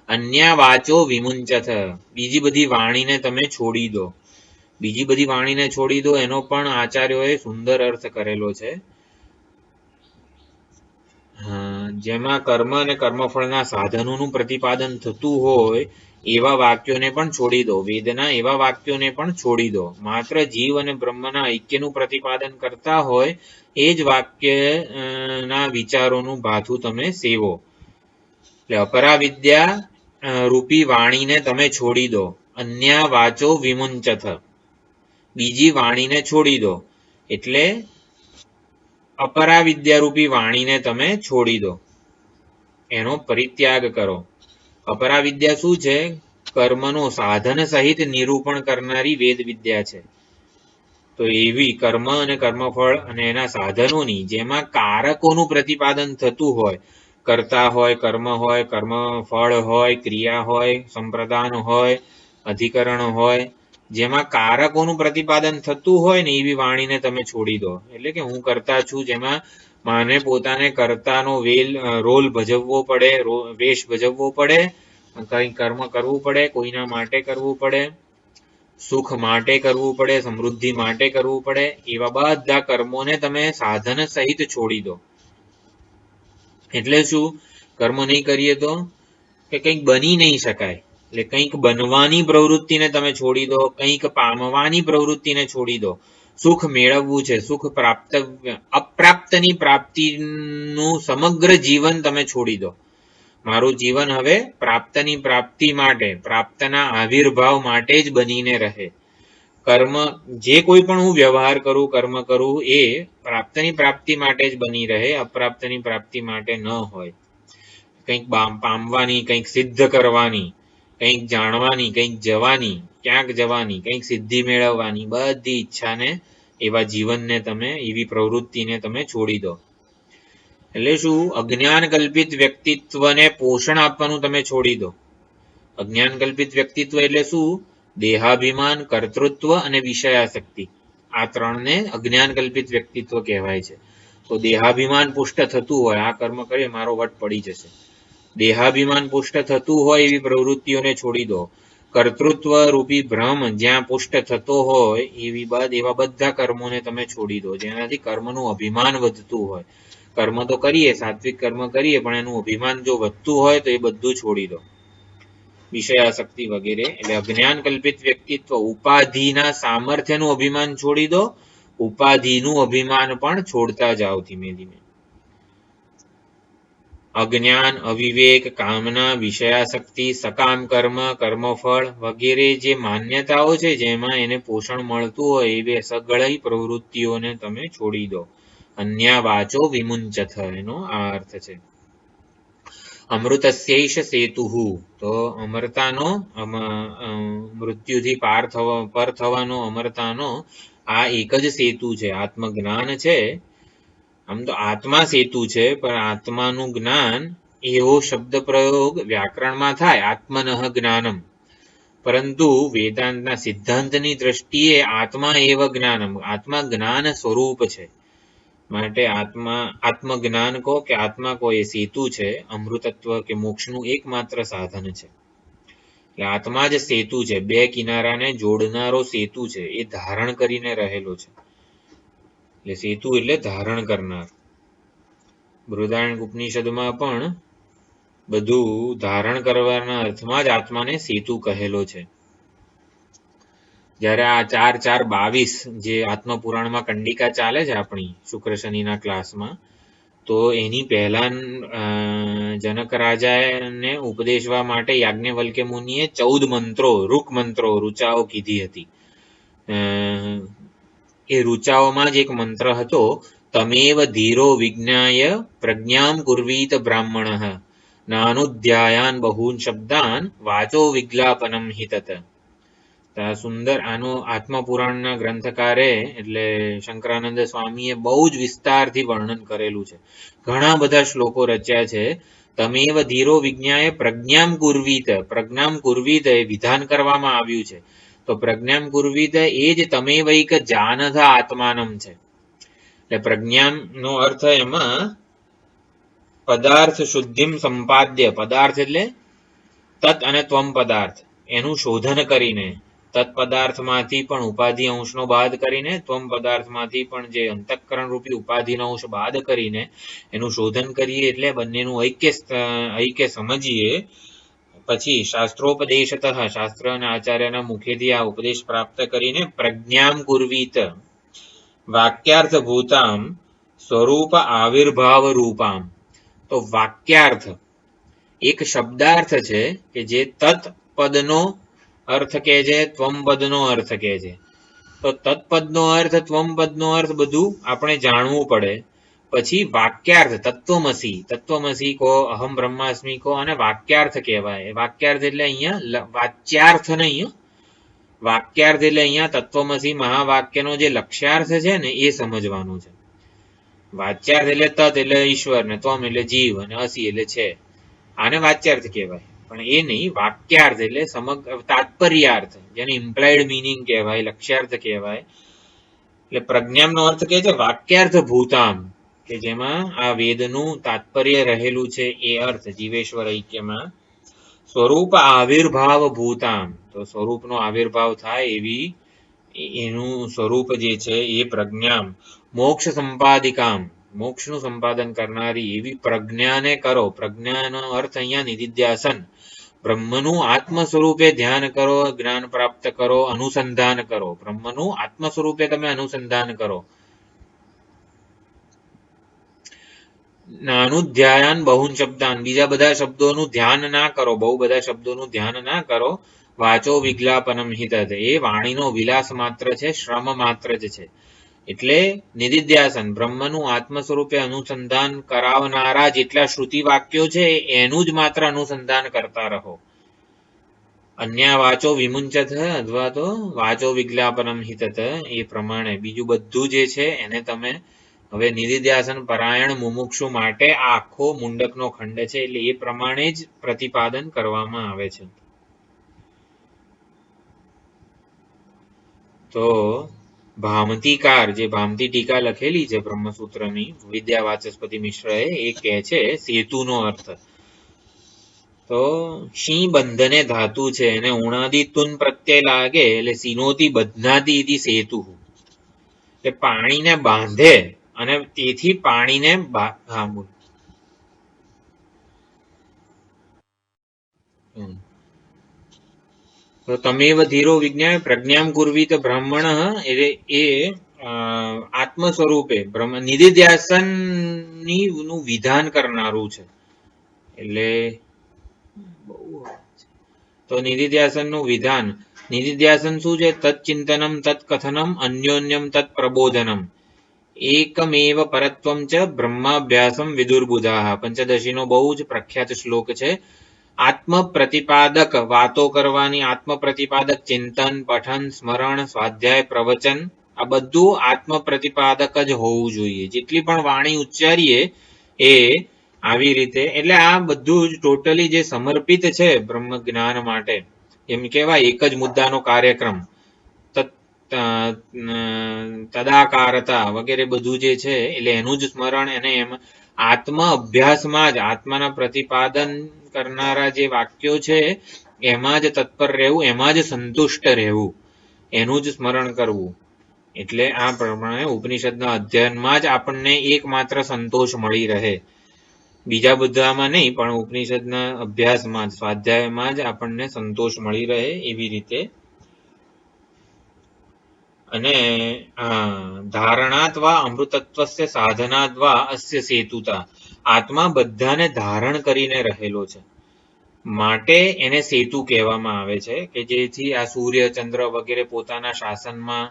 અન્ય વાચો વિમુંચથ, બીજી બધી વાણીને તમે છોડી દો. બીજી બધી વાણીને છોડી દો એનો પણ આચાર્યોએ સુંદર અર્થ કરેલો છે. જેમાં કર્મ અને કર્મફળના સાધનોનું પ્રતિપાદન થતું હોય એવા વાક્યોને પણ છોડી દો. વેદના એવા વાક્યોને પણ છોડી દો. માત્ર જીવ અને બ્રહ્મના ઐક્યનું પ્રતિપાદન કરતા હોય એ જ વાક્યના વિચારોનું ભાથું તમે સેવો. એટલે અપરાવિદ્યા રૂપી વાણીને તમે છોડી દો. અન્ય વાચો વિમુંચથ, બીજી વાણીને છોડી દો. એટલે અપરાવિદ્યારૂપી વાણીને તમે છોડી દો, એનો પરિત્યાગ કરો. અપરાવિદ્યા શું છે? કર્મનો સાધન સહિત નિરૂપણ કરનારી વેદ વિદ્યા છે. તો એવી કર્મ અને કર્મફળ અને એના સાધનોની, જેમાં કારકોનું પ્રતિપાદન થતું હોય, કર્તા હોય, કર્મ હોય, કર્મફળ હોય, ક્રિયા હોય, સંપ્રદાન હોય, અધિકરણ હોય, જેમાં કારકોનું પ્રતિપાદન થતું હોય ને એવી વાણીને તમે છોડી દો. એટલે કે હું કરતા છું જેમાં માને પોતાને કર્તાનો રોલ ભજવવો પડે, વેશ ભજવવો પડે, કઈ કર્મ કરવું પડે, કોઈના માટે કરવું પડે, સુખ માટે કરવું પડે, સમૃદ્ધિ માટે કરવું પડે, એવા બધા કર્મોને તમે સાધન સહિત છોડી દો. એટલે શું? કર્મ નહીં કરીએ તો કે કંઈક બની નહીં શકાય. એટલે કંઈક બનવાની પ્રવૃત્તિને તમે છોડી દો, કંઈક પામવાની પ્રવૃત્તિને છોડી દો. સુખ મેળવવું છે, સુખ અપ્રાપ્તની પ્રાપ્તિનું સમગ્ર જીવન તમે છોડી દો. મારું જીવન હવે પ્રાપ્તની પ્રાપ્તિ માટે, પ્રાપ્તના આવિર્ભાવ માટે જ બનીને રહે. કર્મ જે કોઈ પણ હું વ્યવહાર કરું, કર્મ કરું, એ પ્રાપ્તની પ્રાપ્તિ માટે જ બની રહે, અપ્રાપ્તની પ્રાપ્તિ માટે ન હોય. કંઈક પામવાની, કંઈક સિદ્ધ કરવાની, કંઈક જાણવાની, કંઈક જવાની, ક્યાંક જવાની, કંઈક સિદ્ધિ મેળવવાની, બધી ઈચ્છાને, એવા જીવનને તમે, એવી પ્રવૃત્તિને તમે છોડી દો. એટલે શું? અજ્ઞાન કલ્પિત વ્યક્તિત્વને પોષણ આપવાનું તમે છોડી દો. અજ્ઞાન કલ્પિત વ્યક્તિત્વ એટલે શું? દેહાભિમાન, કર્તૃત્વ અને વિષયાસક્તિ. આ ત્રણને અજ્ઞાન કલ્પિત વ્યક્તિત્વ કહેવાય છે. તો દેહાભિમાન પુષ્ટ થતું હોય, આ કર્મ કરીએ મારો વટ પડી જશે, દેહાભિમાન પુષ્ટ થતું હોય એવી પ્રવૃત્તિઓને છોડી દો. કર્તૃત્વ રૂપી ભ્રમ જ્યાં પુષ્ટ થતો હોય એવા બધા કર્મોને તમે છોડી દો, જેનાથી કર્મનું અભિમાન વધતું હોય. કર્મ તો કરીએ, સાત્વિક કર્મ કરીએ, પણ એનું અભિમાન જો વધતું હોય તો એ બધું છોડી દો, વિષયાસક્તિ વગેરે. એટલે અજ્ઞાન કલ્પિત વ્યક્તિત્વ, ઉપાધિના સામર્થ્યનું અભિમાન છોડી દો, ઉપાધિનું અભિમાન પણ છોડતા જાઓ ધીમે ધીમે. અજ્ઞાન, અવિવેક, કામના, વિષયાસક્તિ, સકામ કર્મ, કર્મફળ વગેરે જે માન્યતાઓ છે જેમાં એને પોષણ મળતું હોય એવી સગળી પ્રવૃત્તિઓને તમે છોડી દો. અન્ય વાચો વિમુંચથ, એનો આ અર્થ છે. અમૃતસ્યૈષ સેતુહુ, તો અમરતાનો, મૃત્યુથી પર થવાનો અમરતાનો આ એક જ સેતુ છે, આત્મજ્ઞાન છે. આમ તો આત્મા સેતુ છે, પણ આત્માનું જ્ઞાન એવો શબ્દ પ્રયોગ વ્યાકરણમાં થાય, આત્મનઃ જ્ઞાનમ, પરંતુ વેદાંતના સિદ્ધાંતની દ્રષ્ટિએ આત્મા એવ જ્ઞાનમ, આત્મા જ્ઞાન સ્વરૂપ છે. માટે આત્મજ્ઞાન કહો કે આત્મા કહો, એ સેતુ છે, અમૃતત્વ કે મોક્ષનું એકમાત્ર સાધન છે. એટલે આત્મા જ સેતુ છે, બે કિનારાને જોડનારો સેતુ છે, એ ધારણ કરીને રહેલો છે. એટલે સેતુ એટલે ધારણ કરનાર. બૃહદારણ્યક ઉપનિષદમાં પણ બધું ધારણ કરવાના અર્થમાં જ આત્માને સેતુ કહેલો છે. જ્યારે આ 4:4:22 જે આત્મપુરાણમાં કંડિકા ચાલે છે આપણી શુક્ર શનિના ક્લાસમાં, તો એની પહેલા જનક રાજાને ઉપદેશવા માટે યાજ્ઞવલ્ક્ય મુનિએ 14 મંત્રો, ઋચાઓ કીધી હતી. એ ઋચાઓમાં જ એક મંત્ર હતો, તમેવ ધીરો વિજ્ઞાય પ્રજ્ઞામ કુર્વીત બ્રાહ્મણઃ નાનુધ્યાયાન બહૂન શબ્દાન વાચો વિજ્ઞાપનમ હિતત. સુંદર, આનો આત્મપુરાણના ગ્રંથકારે એટલે શંકરાનંદ સ્વામીએ બહુ જ વિસ્તારથી વર્ણન કરેલું છે. ઘણા બધા શ્લોકો રચ્યા છે. તમેવ ધીરો વિજ્ઞાય પ્રજ્ઞામ કુર્વીત એ વિધાન કરવામાં આવ્યું છે. તો પ્રજ્ઞામ કુર્વીત એ જ તમેવૈક જાનથ આત્માનમ છે. એટલે પ્રજ્ઞામ નો અર્થ એમાં પદાર્થ શુદ્ધિમ સંપાદ્ય, પદાર્થ એટલે તત અને ત્વમ પદાર્થ, એનું શોધન કરીને, તત્પદાર્થમાંથી પણ ઉપાધિ અંશનો બાદ કરીને, ત્વમ પદાર્થમાંથી પણ જે અંતઃકરણ રૂપી ઉપાધિનો અંશ બાદ કરીને એનું શોધન કરીએ, એટલે બંનેનું ઐક્ય સમજીએ. પછી શાસ્ત્રોપદેશતઃ, શાસ્ત્ર અને આચાર્યના મુખેથી આ ઉપદેશ પ્રાપ્ત કરીને પ્રજ્ઞામ કુર્વીત વાક્યાર્થ ભૂતામ સ્વરૂપ આવિર્ભાવ રૂપામ. તો વાક્યાર્થ એક શબ્દાર્થ છે કે જે તત પદનો અર્થ કે છે, ત્વમ પદનો અર્થ કે છે. તો તત્પદનો અર્થ, ત્વમ પદનો અર્થ બધું આપણે જાણવું પડે. પછી વાક્યાર્થ તત્વમસી કહો, અહમ બ્રહ્માસ્મિ કહો, અને વાક્યાર્થ કહેવાય. વાક્યાર્થ એટલે અહીંયા વાચ્યાર્થ નહીં, વાક્યાર્થ એટલે અહીંયા તત્વમસી મહાવાક્યનો જે લક્ષ્યાર્થ છે ને એ સમજવાનું છે. વાચ્યાર્થ એટલે તત એટલે ઈશ્વર, ને ત્વમ એટલે જીવ, અને અસી એટલે છે. આને વાચ્યાર્થ કહેવાય. પણ એ નહીં, વાક્યાર્થ એટલે સમગ્ર તાત્પર્યાર્થ, જેને ઇમ્પ્લાઇડ મિનિંગ કહેવાય, લક્ષ્યાર્થ કહેવાય. એટલે પ્રજ્ઞાનો અર્થ કે છે વાક્યાર્થ ભૂતામ, કે જેમાં આ વેદનું તાત્પર્ય રહેલું છે એ અર્થ જીવેશ્વર ઐક્યમાં. સ્વરૂપ આવિર્ભાવ ભૂતામ, તો સ્વરૂપનો આવિર્ભાવ થાય એવી એનું સ્વરૂપ જે છે એ પ્રજ્ઞામ. મોક્ષ સંપાદિકામ, મોક્ષનું સંપાદન કરનારી એવી પ્રજ્ઞાને કરો. પ્રજ્ઞાનો અર્થ અહીંયા નિધિધ્યાસન. બ્રહ્મનું આત્મ સ્વરૂપે ધ્યાન કરો, જ્ઞાન પ્રાપ્ત કરો, અનુસંધાન કરો. બ્રહ્મનું આત્મ સ્વરૂપે તમે અનુસંધાન કરો. નાનુધ્યાયાન બહુન શબ્દાન, બીજા બધા શબ્દોનું ધ્યાન ના કરો, બહુ બધા શબ્દોનું ધ્યાન ના કરો. વાચો વિજ્ઞાપનમ હિતત, એ વાણીનો વિલાસ માત્ર છે, શ્રમ માત્ર જ છે. એટલે નિધિધ્યાસન, બ્રહ્મનું આત્મ સ્વરૂપે અનુસંધાન કરાવનારા જેટલા શ્રુતિ વાક્યો છે એનું જ માત્ર અનુસંધાન કરતા રહો. અન્ય વાચો વિમુંચત અથવા તો વાચો વિજ્ઞાપનમ હિતત, એ પ્રમાણે બીજું બધું જે છે એને તમે હવે નિધિધ્યાસન પરાયણ મુમુક્ષુ માટે આખો મુંડકનો ખંડ છે એટલે એ પ્રમાણે જ પ્રતિપાદન કરવામાં આવે છે. તો ભામતીકાર, જે ભામતી ટીકા લખેલી છે બ્રહ્મસૂત્રની વિદ્યા વાચસ્પતિ મિશ્રએ, એ કહે છે સેતુનો અર્થ. તો શી બંધને ધાતુ છે, એને ઉણાદી તુન પ્રત્યય લાગે એટલે સિનોતી બધનાતી ઇતિ સેતુ, એટલે પાણીને બાંધે અને તેથી પાણીને તો તમેવ ધીરો વિજ્ઞાન પ્રજ્ઞામ કુર્વીત બ્રાહ્મણ, એટલે એ આત્મ સ્વરૂપે બ્રહ્મ નિધિધ્યાસન નું વિધાન કરનારું છે. એટલે તો નિધિધ્યાસન નું વિધાન, નિધિધ્યાસન શું છે? તત્ચિંતનમ તત્કથનમ અન્યોન્યમ તત્ પ્રબોધનમ એકમેવ પરત્વમ ચ બ્રહ્માભ્યાસમ વિદુર્બુધાહ. પંચદશીનો બહુ જ પ્રખ્યાત શ્લોક છે. આત્મ પ્રતિપાદક વાતો કરવાની, આત્મ પ્રતિપાદક ચિંતન, પઠન, સ્મરણ, સ્વાધ્યાય, પ્રવચન, આ બધું આત્મ પ્રતિપાદક જ હોવું જોઈએ. જેટલી પણ વાણી ઉચ્ચારીએ એ આવી રીતે, એટલે આ બધું જ ટોટલી જે સમર્પિત છે બ્રહ્મ જ્ઞાન માટે, એમ કહેવાય એક જ મુદ્દાનો કાર્યક્રમ, તદાકારતા વગેરે બધું જે છે એટલે એનું જ સ્મરણ, અને એમ આત્મ અભ્યાસમાં જ આત્માના પ્રતિપાદન કરનારા જે વાક્યો છે એમાં જ તત્પર રહેવું, એમાં જ સંતુષ્ટ રહેવું, એનું જ સ્મરણ કરવું. એટલે આ પ્રમાણે ઉપનિષદના અધ્યયનમાં જ આપણને એકમાત્ર સંતોષ મળી રહે, બીજા બધામાં નહીં, પણ ઉપનિષદના અભ્યાસમાં જ, સ્વાધ્યાયમાં જ આપણને સંતોષ મળી રહે એવી રીતે. અને ધારણાત્વા અમૃતત્વસ્ય સાધનાત્વા અસ્ય સેતુતા, આત્મા બધાને ધારણ કરીને રહેલો છે માટે એને સેતુ કહેવામાં આવે છે, કે જેથી આ સૂર્ય ચંદ્ર વગેરે પોતાના શાસનમાં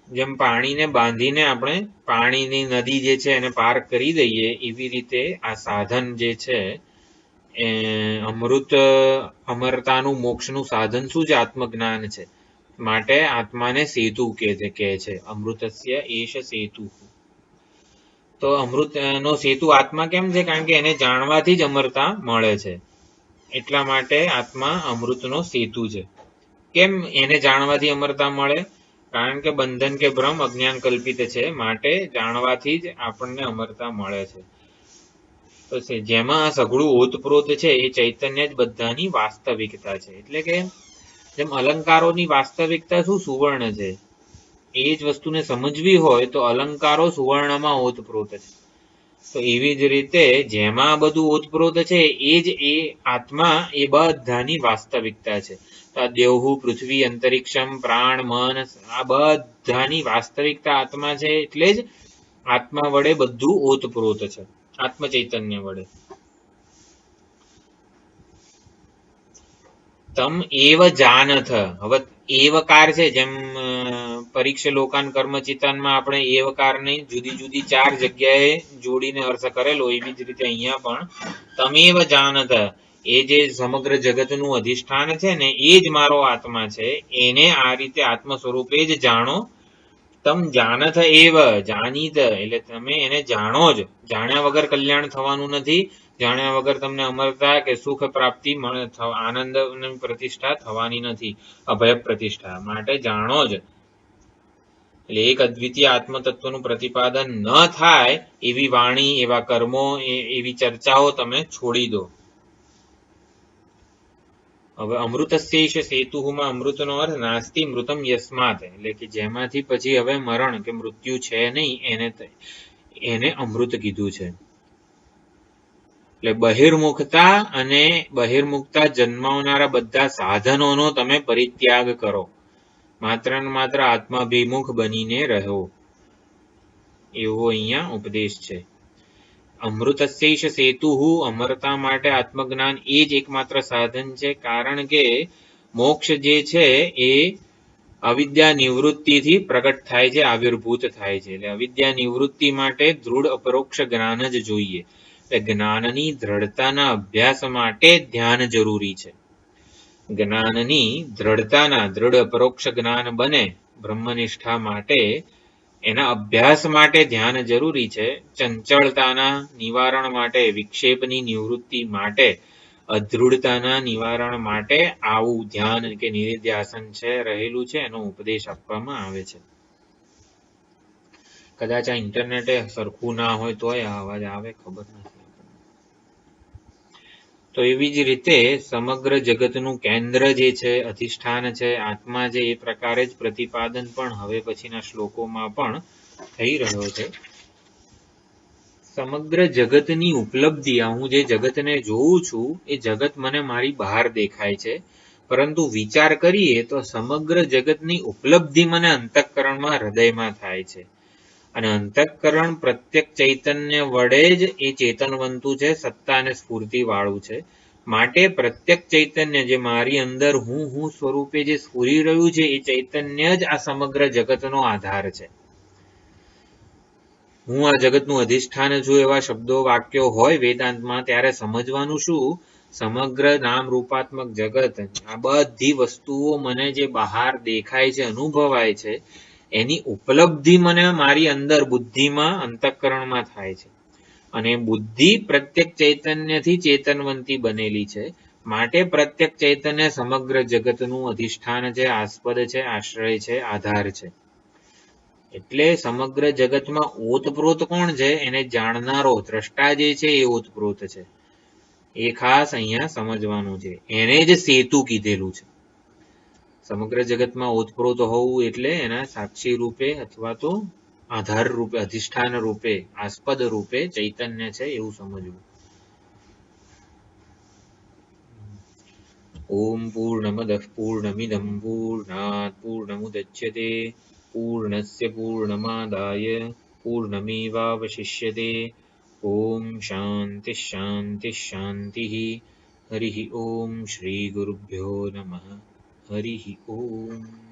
જેમ પાણીને બાંધીને આપણે પાણીની નદી જે છે એને પાર કરી દઈએ, એવી રીતે આ સાધન જે છે અમૃત, અમરતાનું, મોક્ષનું સાધન શું છે? આત્મજ્ઞાન છે. માટે આત્માને સેતુ કહે છે. અમૃતસ્ય એષ સેતુ. તો અમૃતનો સેતુ આત્મા કેમ છે? કારણ કે એને જાણવાથી જ અમરતા મળે છે, એટલા માટે આત્મા અમૃતનો સેતુ છે. કેમ એને જાણવાથી અમરતા મળે? કારણ કે બંધન કે ભ્રમ અજ્ઞાન કલ્પિત છે, માટે જાણવાથી જ આપણને અમરતા મળે છે. તો જેમાં સઘળું ઓતપ્રોત છે એ ચૈતન્ય જ બધાની વાસ્તવિકતા છે. એટલે કે જેમ અલંકારોની વાસ્તવિકતા શું? સુવર્ણ છે. એ જ વસ્તુને સમજવી હોય તો અલંકારો સુવર્ણમાં ઓતપ્રોત છે. તો એવી જ રીતે જેમાં બધું ઓતપ્રોત છે એ જ એ આત્મા, એ બધાની વાસ્તવિકતા છે. દેવહુ, પૃથ્વી, અંતરિક્ષમ, પ્રાણ, મન, આ બધાની વાસ્તવિકતા આત્મા છે. એટલે જ આત્મા વડે બધું ઓતપ્રોત છે, આત્મ ચૈતન્ય વડે. તમ એવ જાનથ, હવે એવકાર છે, જેમ પરીક્ષા લોકાન કર્મચિતાનમાં આપણે એવકારને જુદી જુદી 4 જગ્યાએ જોડીને અર્થ કરેલો, એવી જ રીતે અહીંયા પણ તમેવ જાનથ, એ જે સમગ્ર જગતનું અધિષ્ઠાન છે ને એ જ મારો આત્મા છે, એને આ રીતે આત્મ સ્વરૂપે જ જાણો. તમ જાનથ એવ, જાનીત એટલે તમે એને જાણો જ. જાણ્યા વગર કલ્યાણ થવાનું નથી, જાણ્યા વગર તમને અમરતા કે સુખ પ્રાપ્તિ આનંદ પ્રતિષ્ઠા થવાની નથી, અભય પ્રતિષ્ઠા. માટે જાણો જ. એટલે એક અદ્વિતીય આત્મ તત્વનું પ્રતિપાદન ન થાય એવી વાણી, એવા કર્મો, એવી ચર્ચાઓ તમે છોડી દો. હવે અમૃતસ્યૈષ સેતુમાં અમૃતનો અર્થ નાસ્તિ મૃતમ યસ્માત, એટલે કે જેમાંથી પછી હવે મરણ કે મૃત્યુ છે નહીં એને અમૃત કીધું છે. એટલે બહિર્મુખતા અને બહિર્મુખતા જન્માવનારા બધા સાધનોનો તમે પરિત્યાગ કરો, માત્ર ને માત્ર આત્માભિમુખ બનીને રહો, એવો અહીંયા ઉપદેશ છે. અમૃતસ્યૈષ સેતુ, અમરતા માટે આત્મજ્ઞાન એ જ એકમાત્ર સાધન છે. કારણ કે મોક્ષ જે છે એ અવિદ્યા નિવૃત્તિથી પ્રગટ થાય છે, આવિર્ભૂત થાય છે. એટલે અવિદ્યા નિવૃત્તિ માટે દૃઢ અપરોક્ષ જ્ઞાન જ જોઈએ. એટલે જ્ઞાનની દ્રઢતાના અભ્યાસ માટે ધ્યાન જરૂરી છે. જ્ઞાનની દ્રઢતાના દૃઢ અપરોક્ષ જ્ઞાન બને બ્રહ્મનિષ્ઠા માટે, એના અભ્યાસ માટે ધ્યાન જરૂરી છે. ચંચળતાના નિવારણ માટે, વિક્ષેપની નિવૃત્તિ માટે, અદૃઢતાના નિવારણ માટે આવું ધ્યાન કે નિધિધ્યાસન છે રહેલું છે, એનો ઉપદેશ આપવામાં આવે છે. કદાચ આ ઇન્ટરનેટે સરખું ના હોય તોય આ અવાજ આવે, ખબર નથી. તો એવી જ રીતે સમગ્ર જગતનું કેન્દ્ર જે છે, અધિષ્ઠાન છે, આત્મા છે, એ પ્રકારે જ પ્રતિપાદન પણ હવે પછીના શ્લોકોમાં પણ થઈ રહ્યો છે. સમગ્ર જગતની ઉપલબ્ધિ, હું જે જગતને જોઉં છું એ જગત મને મારી બહાર દેખાય છે, પરંતુ વિચાર કરીએ તો સમગ્ર જગતની ઉપલબ્ધિ મને અંતઃકરણમાં, હૃદયમાં થાય છે. અને અંતઃકરણ પ્રત્યેક ચૈતન્ય વડે જ એ ચેતનવંતું છે, સત્તા અને સ્ફૂર્તિ વાળું છે. માટે પ્રત્યેક ચૈતન્ય જે મારી અંદર હું સ્વરૂપે જે સ્ફુરી રહ્યું છે, એ ચૈતન્ય જ આ સમગ્ર જગતનો આધાર છે. હું આ જગતનું અધિષ્ઠાન છું એવા શબ્દો વાક્યો હોય વેદાંતમાં, ત્યારે સમજવાનું શું? સમગ્ર નામ રૂપાત્મક જગત, આ બધી વસ્તુઓ મને જે બહાર દેખાય છે, અનુભવાય છે, એની ઉપલબ્ધિ મને મારી અંદર બુદ્ધિમાં, અંતઃકરણમાં થાય છે. અને બુદ્ધિ પ્રત્યેક ચૈતન્યથી ચેતનવંતી બનેલી છે. માટે પ્રત્યેક ચૈતન્ય સમગ્ર જગતનું અધિષ્ઠાન છે, આસ્પદ છે, આશ્રય છે, આધાર છે. એટલે સમગ્ર જગતમાં ઓતપ્રોત કોણ છે? એને જાણનારો દ્રષ્ટા જે છે એ ઓતપ્રોત છે. એ ખાસ અહીંયા સમજવાનું છે. એને જ સેતુ કીધેલું છે. સમગ્ર જગતમાં ઓતપ્રોત હોવું એટલે એના સાક્ષી રૂપે અથવા તો આધાર રૂપે, અધિષ્ઠાન રૂપે, આસ્પદ રૂપે ચૈતન્ય છે એવું સમજવું. ઓમ પૂર્ણમદઃ પૂર્ણમિદં પૂર્ણાત પૂર્ણમુદચ્યતે પૂર્ણસ્ય પૂર્ણમાદાય પૂર્ણમેવાવશિષ્યતે. ઓમ શાંતિ શાંતિ શાંતિ. હરિ ઓમ શ્રી ગુરુભ્યો નમઃ. હરિ ઓમ.